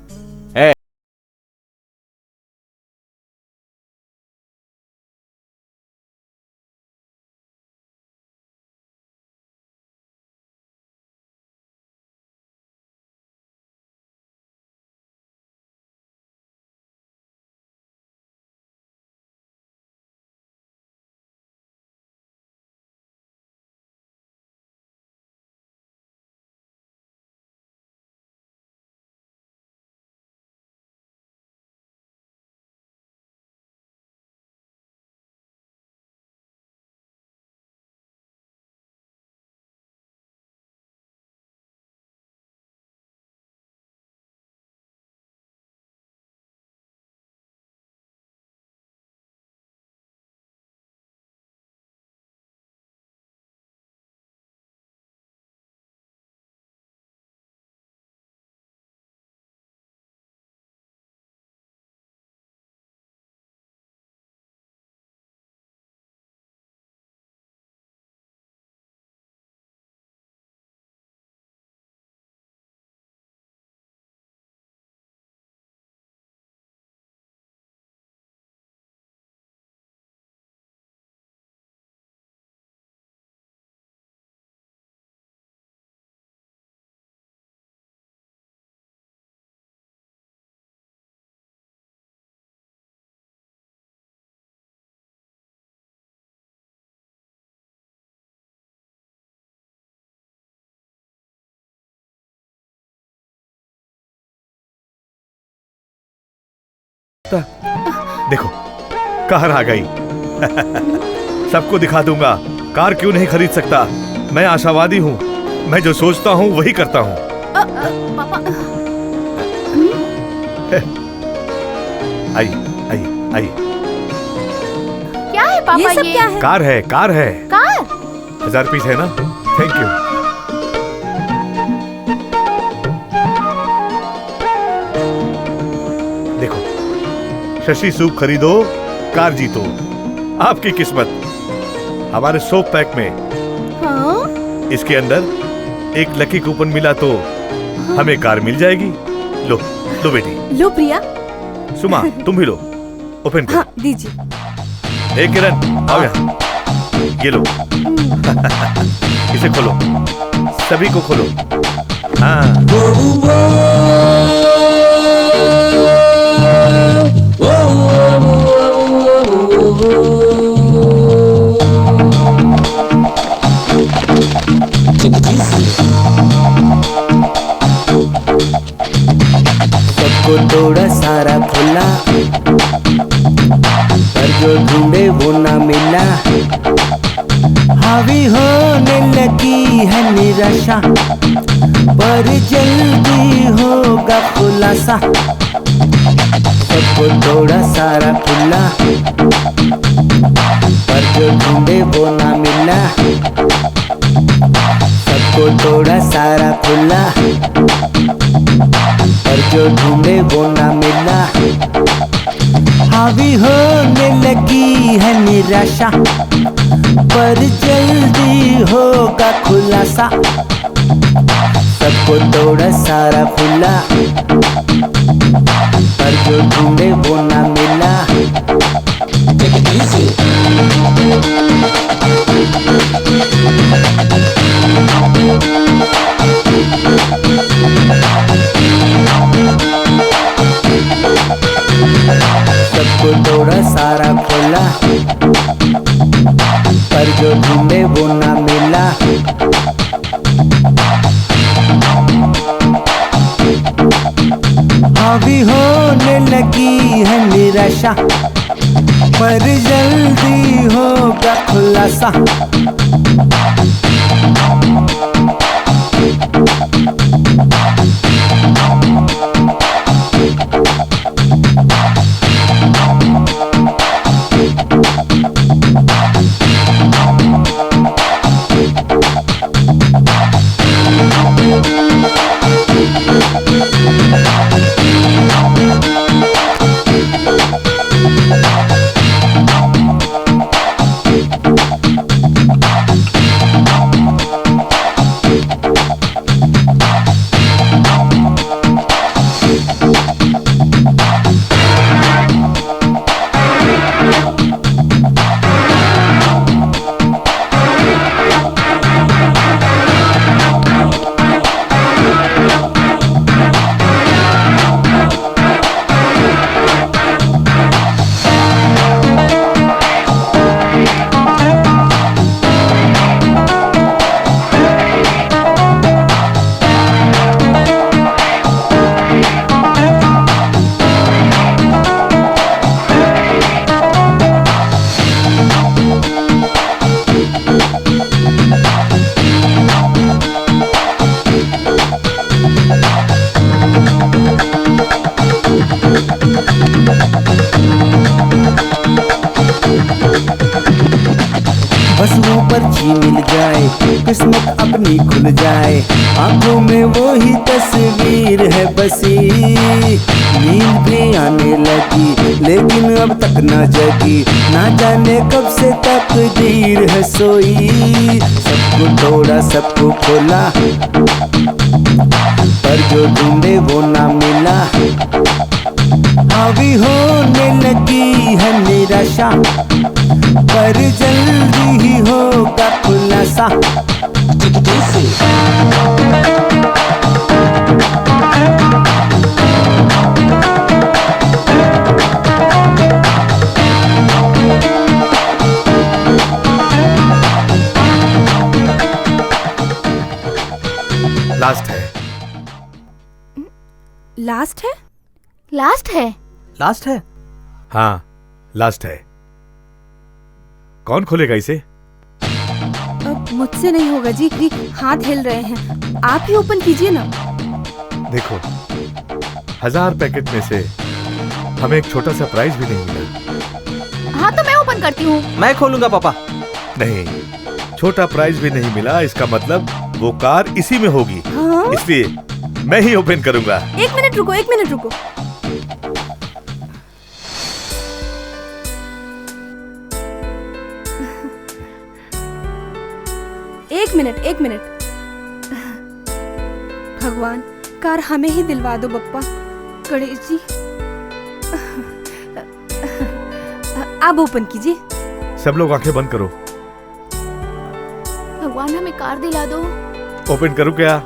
देखो, कार आ गई। सबको दिखा दूंगा कार क्यों नहीं खरीद सकता। मैं आशावादी हूँ, मैं जो सोचता हूँ वही करता हूँ। पापा। आइए आइए आइए। क्या है पापा ये सब क्या है? कार है, कार है। कार? 1000 पीस है ना? Thank you. देखो, शशि सूप खरीदो, कार जीतो। आपकी किस्मत। हमारे सोप पैक में इसके अंदर एक लकी कूपन मिला तो हमें कार मिल जाएगी। लो लो बेटी। लो प्रिया। सुमा, तुम भी लो। ओपन करो। हाँ, दीजिए। एक किरण, आओ यहाँ। ये लो। इसे खोलो, सभी को खोलो। हाँ। सबको तोड़ा सारा खुला, पर जो ढूंढे वो ना मिला। हावी होने लगी है निराशा, पर जल्दी होगा खुलासा। सबको तोड़ा सारा खुला, पर जो ढूंढे वो ना मिला। सबको तोड़ा सारा खुला, पर जो ढूंढे वो ना मिला। हावी होने लगी है निराशा, पर जल्दी होगा खुलासा। सबको तोड़ा सारा खुला, पर जो ढूंढे वो ना मिला। सबको तोड़ा सारा खोला, पर जो ढूंढे वो ना मिला। हावी होने लगी है निराशा, पर जल्दी होगा खुलासा। बस वो पर्ची मिल जाए, किस्मत अपनी खुल जाए। आंखों में वो ही तस्वीर है बसी, नींद भी आने लगी लेकिन अब तक ना जगी। ना जाने कब से तकदीर है सोई। सबको तोड़ा सबको खोला, पर जो ढूंढे वो ना मिला। हावी होने लगी है निराशा, पर जल्दी ही होगा खुलासा। लास्ट है। लास्ट है? लास्ट है? लास्ट है? हाँ लास्ट है। कौन खोलेगा इसे? अब मुझसे नहीं होगा जी, हाथ हिल रहे हैं। आप ही ओपन कीजिए ना। देखो 1000 पैकेट में से हमें एक छोटा सा प्राइज भी नहीं मिला। हाँ तो मैं ओपन करती हूँ। मैं खोलूंगा पापा। नहीं, छोटा प्राइज भी नहीं मिला, इसका मतलब वो कार इसी में होगी। हाँ? इसलिए मैं ही ओपन करूंगा। एक मिनट रुको, एक मिनट रुको। एक मिनट। भगवान, कार हमें ही दिलवा दो बप्पा। गणेश जी, आप ओपन कीजिए। सब लोग आंखें बंद करो। भगवान हमें कार दिला दो। ओपन करूं क्या?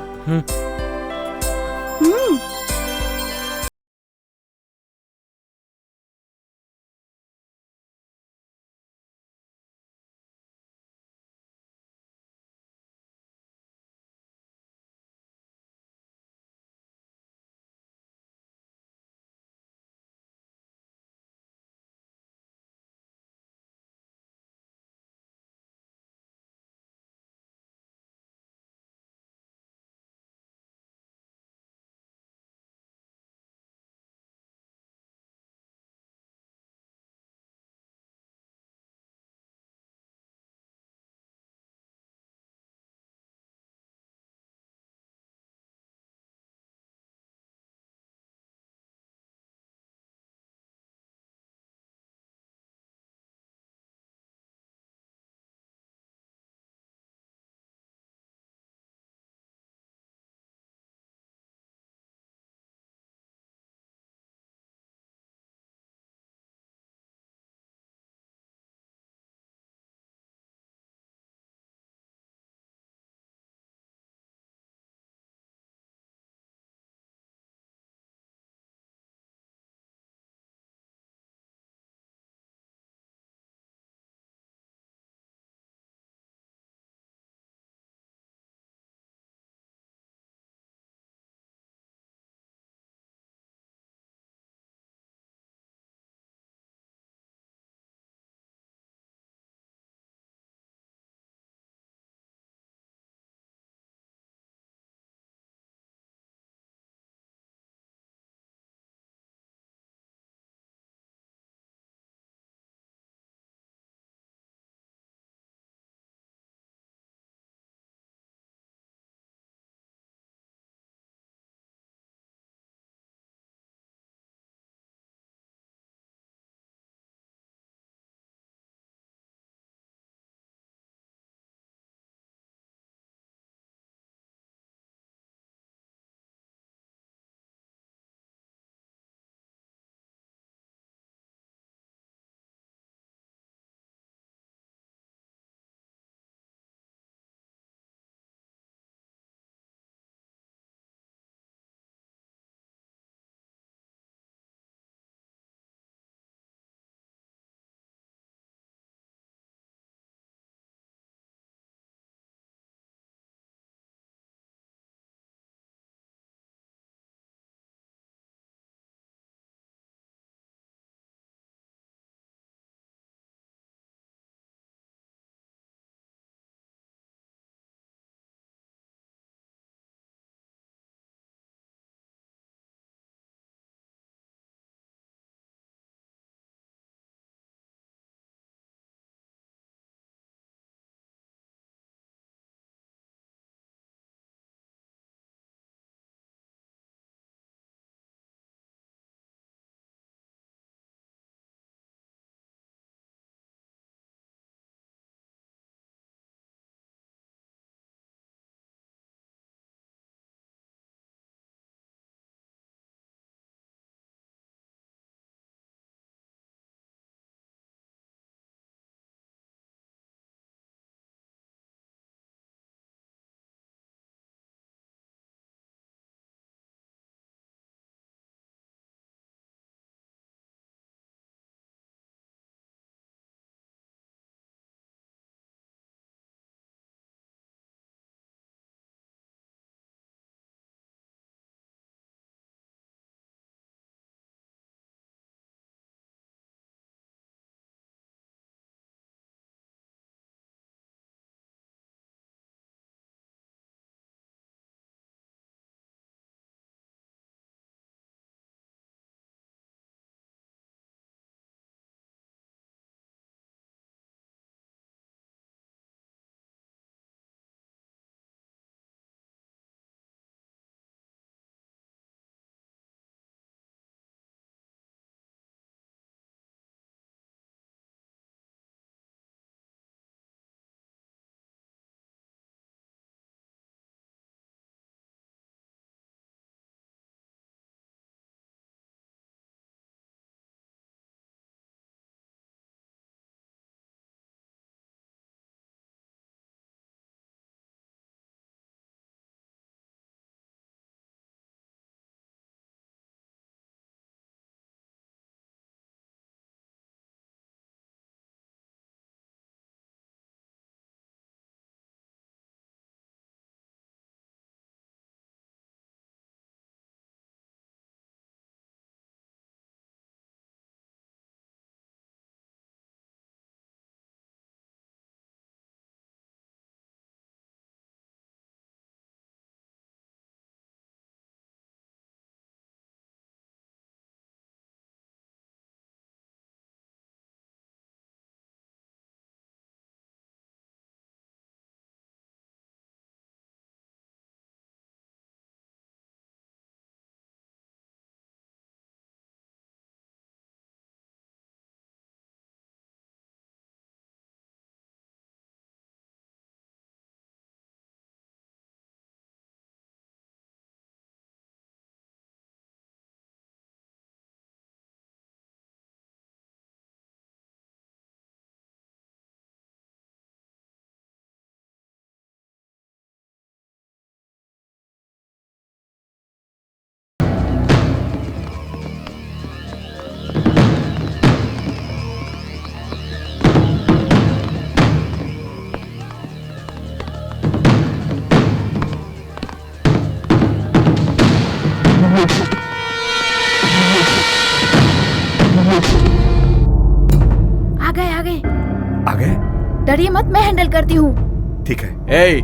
डरिए मत, मैं हैंडल करती हूँ। ठीक है। ए,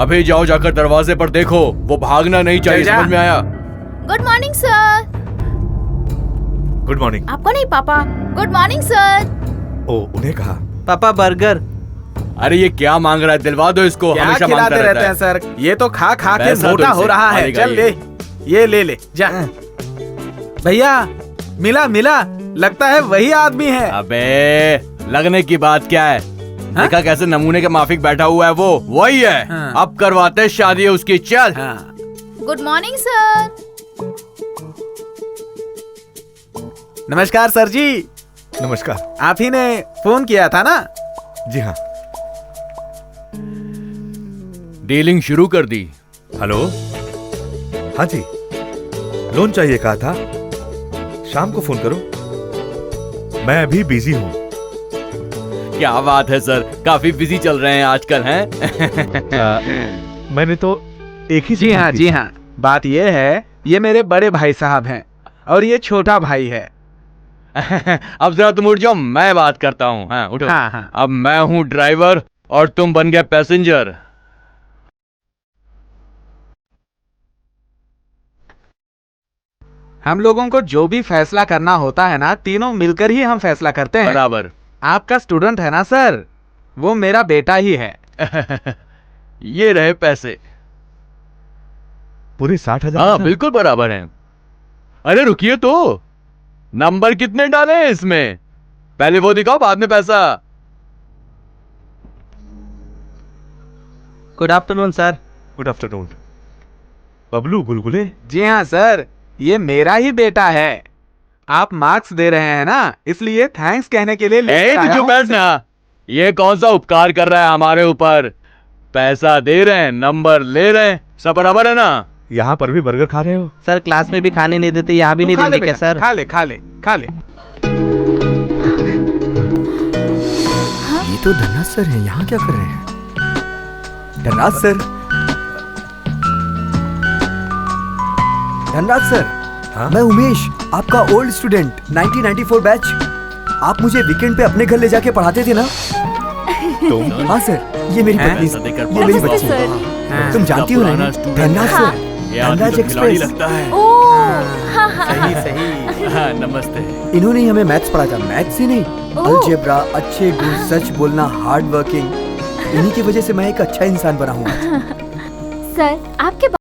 अभी जाओ, जाकर दरवाजे पर देखो, वो भागना नहीं चाहिए, समझ में आया? Good morning sir. Good morning. आपको नहीं पापा, गुड मॉर्निंग सर। ओ, उन्हें कहा। पापा बर्गर। अरे ये क्या मांग रहा है, दिलवा दो इसको, क्या हमेशा खिलाते मांगता रहते रहता हैं है। सर, ये तो खा खा के पैसा मोटा तो हो इसे रहा है। मारेगा चल ले, ये ले जा। भैया मिला मिला, लगता है वही आदमी है। अबे लगने की बात क्या है? देखा कैसे नमूने के माफिक बैठा हुआ है, वो वही है। अब करवाते हैं शादी उसकी, चल। Good morning sir. नमस्कार सर जी। नमस्कार। आप ही ने फोन किया था ना? जी हाँ। डीलिंग शुरू कर दी। हेलो। हाँ जी, लोन चाहिए कहा था, शाम को फोन करो, मैं अभी बिजी हूँ। क्या बात है सर, काफी बिजी चल रहे हैं आजकल, हैं? मैंने तो एक ही। जी हाँ जी हाँ, बात ये है, ये मेरे बड़े भाई साहब हैं और ये छोटा भाई है। अब जरा तुम उठ जाओ, मैं बात करता हूँ। हाँ उठो। हाँ हाँ। अब मैं हूँ ड्राइवर और तुम बन गए पैसेंजर। हम लोगों को जो भी फैसला करना होता है ना, तीनों मिलकर ही हम फैसला करते हैं। बराबर। आपका स्टूडेंट है ना सर, वो मेरा बेटा ही है। ये रहे पैसे। पूरे 60,000? हाँ बिल्कुल बराबर हैं। अरे रुकिए तो, नंबर कितने डाले हैं इसमें? पहले वो दिखाओ, बाद में पैसा। Good afternoon sir. Good afternoon. Bablu Gulgule? जी हाँ सर, ये मेरा ही बेटा है। आप मार्क्स दे रहे हैं ना, इसलिए थैंक्स कहने के लिए लेकर आया तू हूं। बैठना। ये कौन सा उपकार कर रहा है हमारे ऊपर? पैसा दे रहे हैं, नंबर ले रहे हैं, सब बराबर है ना? यहाँ पर भी बर्गर खा रहे हो? सर क्लास में भी खाने नहीं देते, यहाँ भी नहीं देंगे क्या सर? खा ले खा ले खा ले। ये तो धनराज सर हैं, यहाँ क्या कर रहे हैं? Dhanraj sir, Dhanraj sir. हाँ? मैं उमेश, आपका ओल्ड स्टूडेंट, 1994 बैच। आप मुझे वीकेंड पे अपने घर ले जाके पढ़ाते थे ना? तुम? हाँ सर, ये मेरी पत्नी, ये मेरी बच्ची। तुम जानती हो ना धनराज सर, धनराज एक्सप्रेस। लगता है। सही सही। हाँ, नमस्ते। इन्होंने ही हमें मैथ्स पढ़ा था, मैथ्स ही नहीं, अलजेब्रा, अच्छे गुण, सच बोलना, हार्ड वर्किंग। इन्हीं की वजह से मैं एक अच्छा इंसान बना हूँ। सर आपके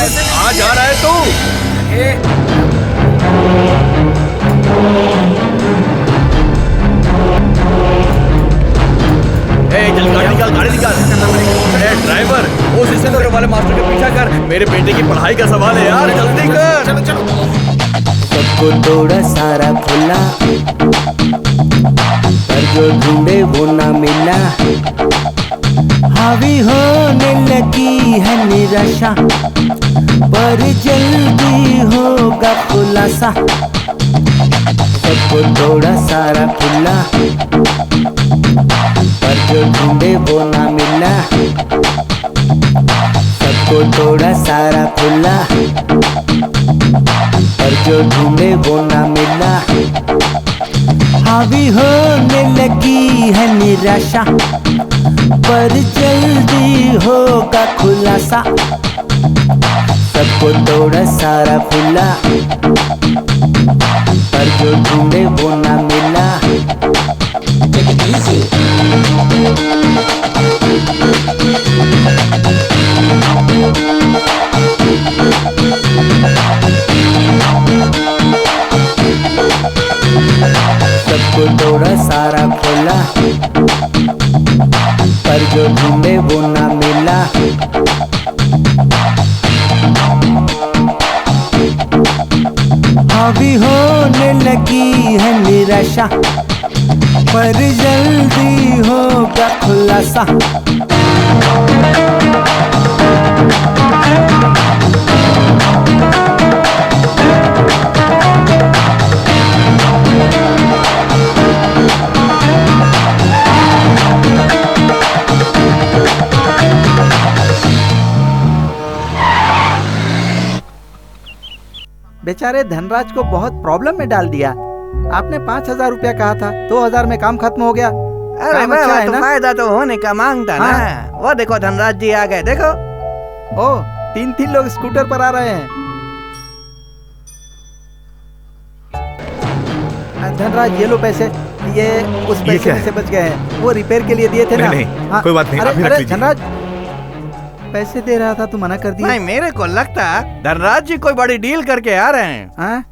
कहाँ जा रहा है तू? चल गाड़ी निकाल। ड्राइवर, उस स्कूटर वाले मास्टर का पीछा कर, मेरे बेटे की पढ़ाई का सवाल है यार, जल्दी कर। चलो चलो। सबको थोड़ा सारा खुला, पर जो ढूंढे वो ना मिला। हावी होने लगी है निराशा, पर जल्दी होगा खुलासा। सबको थोड़ा सारा खुला, पर जो ढूंढे वो ना मिला। सबको थोड़ा सारा खुला, पर जो ढूंढे वो ना मिला। हावी होने लगी है निराशा, पर जल्दी होगा खुलासा। सबको थोड़ा सारा खुला, पर जो ढूंढे वो ना मिला। सबको थोड़ा सारा खोला, पर जो ढूंढे वो ना मिला। हावी होने लगी है निराशा, पर जल्दी होगा खुलासा। बेचारे धनराज को बहुत प्रॉब्लम में डाल दिया। आपने 5,000 रुपया कहा था, 2,000 में काम खत्म हो गया। अरे काम अच्छा है ना? फायदा तो होने का मांगता हाँ। ना। वो देखो धनराज जी आ गए, देखो। ओ 3 लोग स्कूटर पर आ रहे हैं। धनराज ये लो पैसे, ये उस ये पैसे क्या में है? से बच गए हैं, वो रिपेयर के लिए दिए थे ना। नहीं, कोई बात नहीं, अरे, अभी रख अरे, लीजिए। धनराज पैसे दे रहा था, तू मना कर दिया। नहीं, मेरे को लगता धनराज जी कोई बड़ी डील करके आ रहे हैं। हाँ?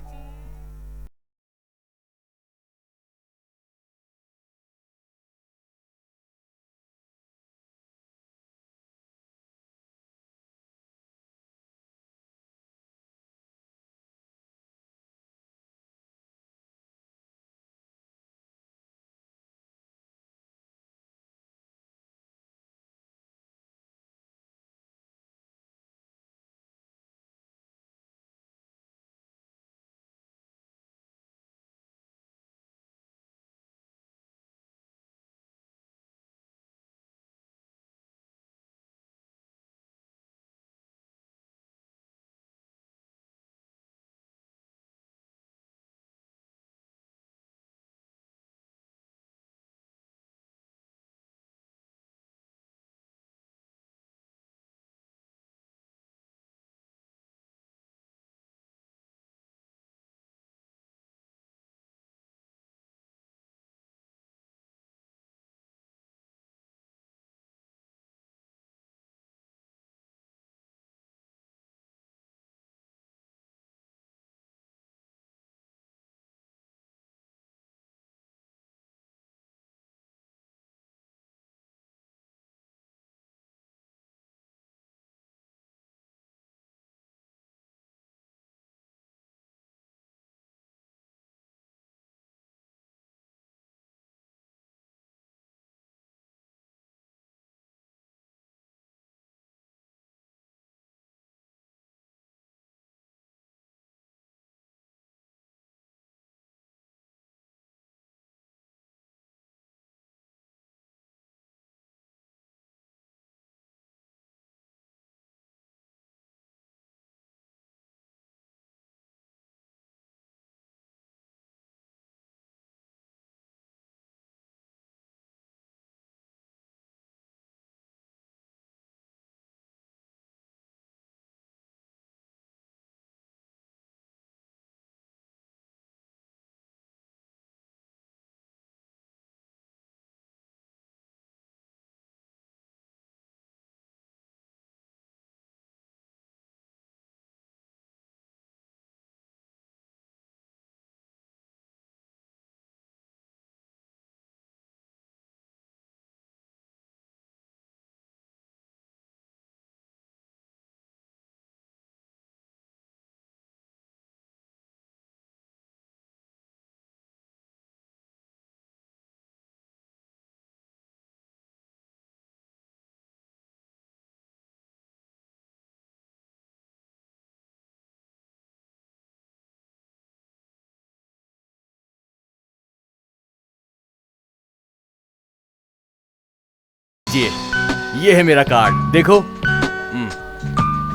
ये है मेरा कार्ड, देखो।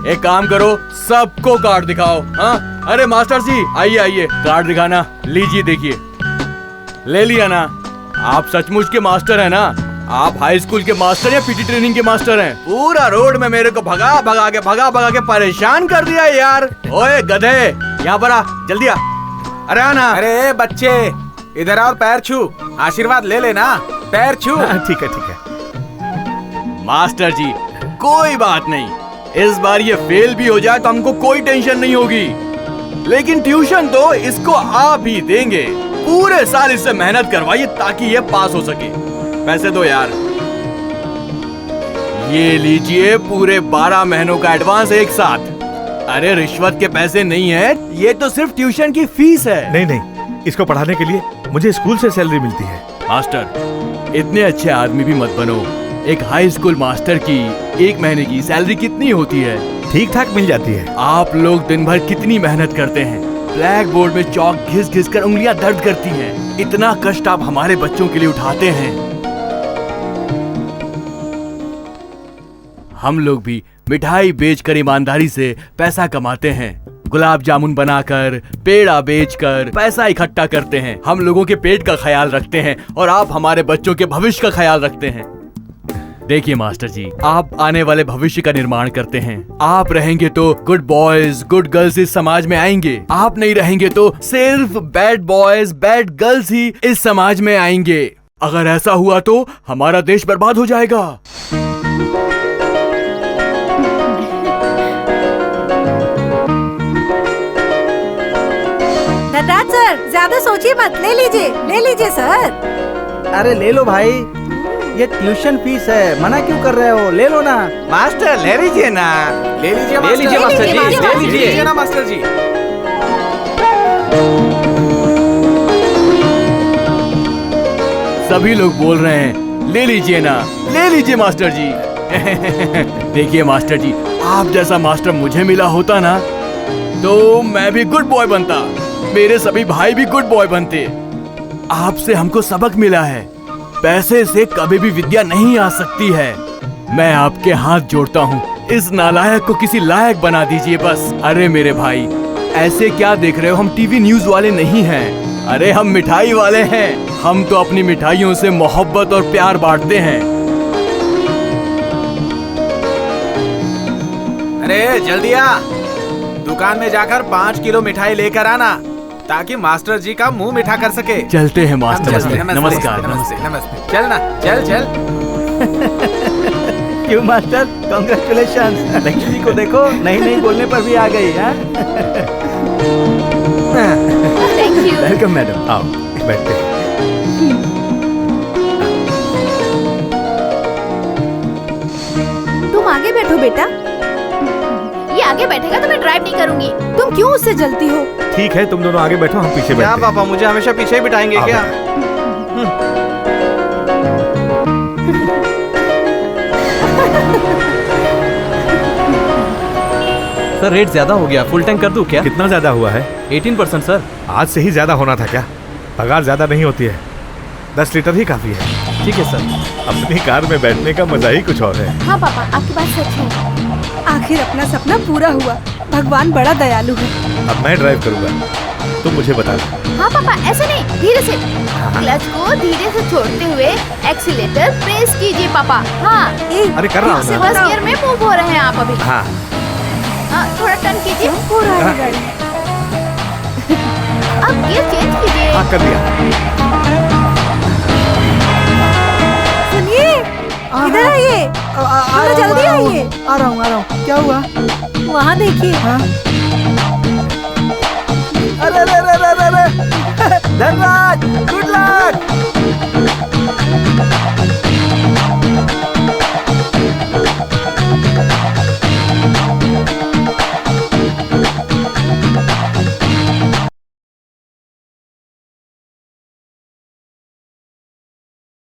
एक काम करो, सबको कार्ड दिखाओ। हाँ, अरे मास्टर जी आइए आइए, कार्ड दिखाना। लीजिए देखिए, ले लिया ना? आप सचमुच के मास्टर हैं ना? आप हाई स्कूल के मास्टर या पीटी ट्रेनिंग के मास्टर हैं? पूरा रोड में मेरे को भगा भगा के परेशान कर दिया यार। ओए गधे, यहाँ पर आ, जल्दी आ। अरे आना। अरे बच्चे इधर और पैर छू, आशीर्वाद ले लेना, पैर छू। ठीक है। मास्टर जी कोई बात नहीं, इस बार ये फेल भी हो जाए तो हमको कोई टेंशन नहीं होगी, लेकिन ट्यूशन तो इसको आप ही देंगे। पूरे साल इससे मेहनत करवाइए ताकि ये पास हो सके। पैसे दो यार। ये लीजिए पूरे 12 महीनों का एडवांस एक साथ। अरे रिश्वत के पैसे नहीं है, ये तो सिर्फ ट्यूशन की फीस है। नहीं, इसको पढ़ाने के लिए मुझे स्कूल से सैलरी मिलती है। मास्टर इतने अच्छे आदमी भी मत बनो। एक हाई स्कूल मास्टर की एक महीने की सैलरी कितनी होती है? ठीक ठाक मिल जाती है। आप लोग दिन भर कितनी मेहनत करते हैं, ब्लैक बोर्ड में चौक घिस घिस कर उंगलियां दर्द करती हैं। इतना कष्ट आप हमारे बच्चों के लिए उठाते हैं। हम लोग भी मिठाई बेचकर ईमानदारी से पैसा कमाते हैं, गुलाब जामुन बनाकर, पेड़ा बेचकर पैसा इकट्ठा करते हैं। हम लोगों के पेट का ख्याल रखते हैं और आप हमारे बच्चों के भविष्य का ख्याल रखते हैं। देखिए मास्टर जी, आप आने वाले भविष्य का निर्माण करते हैं। आप रहेंगे तो गुड बॉयज गुड गर्ल्स इस समाज में आएंगे। आप नहीं रहेंगे तो सिर्फ बैड बॉयज बैड गर्ल्स ही इस समाज में आएंगे। अगर ऐसा हुआ तो हमारा देश बर्बाद हो जाएगा। नटराज सर, ज्यादा सोचिए मत, ले लीजिए सर। अरे ले लो भाई, ये ट्यूशन फीस है, मना क्यों कर रहे हो? ले लो ना। मास्टर ले लीजिए ना। ले लीजिए मास्टर जी, ले लीजिए ना मास्टर जी। सभी लोग बोल रहे हैं ले लीजिए ना, ले लीजिए मास्टर जी। देखिए मास्टर जी, आप जैसा मास्टर मुझे मिला होता ना तो मैं भी गुड बॉय बनता, मेरे सभी भाई भी गुड बॉय बनते। आपसे हमको सबक मिला है, पैसे से कभी भी विद्या नहीं आ सकती है। मैं आपके हाथ जोड़ता हूँ, इस नालायक को किसी लायक बना दीजिए बस। अरे मेरे भाई, ऐसे क्या देख रहे हो? हम टीवी न्यूज वाले नहीं हैं, अरे हम मिठाई वाले हैं। हम तो अपनी मिठाइयों से मोहब्बत और प्यार बांटते हैं। अरे जल्दी आ, दुकान में जाकर 5 किलो मिठाई लेकर आना ताकि मास्टर जी का मुंह मीठा कर सके। चलते हैं मास्टर जी, नमस्ते, नमस्कार। नमस्ते। चल ना, चल। क्यों मास्टर, कांग्रेचुलेशंस। लक्ष्मी को देखो, नहीं बोलने पर भी आ गई। Thank you. वेलकम मैडम, आओ बैठते। तुम आगे बैठो बेटा। ये आगे बैठेगा तो मैं ड्राइव नहीं करूंगी। तुम क्यों उससे जलती हो? ठीक है, तुम दोनों आगे बैठो, हम पीछे क्या बैठते हैं। पापा, मुझे हमेशा पीछे ही बिठाएंगे क्या? सर रेट ज्यादा हो गया, फुल टैंक कर दूं क्या? कितना ज्यादा हुआ है? 18% सर। आज से ही ज्यादा होना था क्या? पगार ज्यादा नहीं होती है, 10 लीटर ही काफी है। ठीक है सर। अपनी कार में बैठने का मजा ही कुछ और है। हाँ पापा, आपकी बात सच है। आखिर अपना सपना पूरा हुआ। भगवान बड़ा दयालु है। अब मैं ड्राइव करूंगा, तुम मुझे बता दो। हाँ पापा, ऐसे नहीं, धीरे से। क्लच को धीरे से छोड़ते हुए एक्सीलेटर प्रेस कीजिए पापा। हाँ, अरे कर रहा हूँ ना। फर्स्ट गियर में मूव हो रहे हैं आप अभी। हाँ, थोड़ा टर्न कीजिए। हो रहा है गाड़ी। अब गियर चेंज कीजिए। हाँ कर दिया। सुनिए, इधर आइए, थोड़ा जल्दी आइए। आ रहा हूँ। क्या हुआ? वहाँ देखिए। अरे धनराज, गुड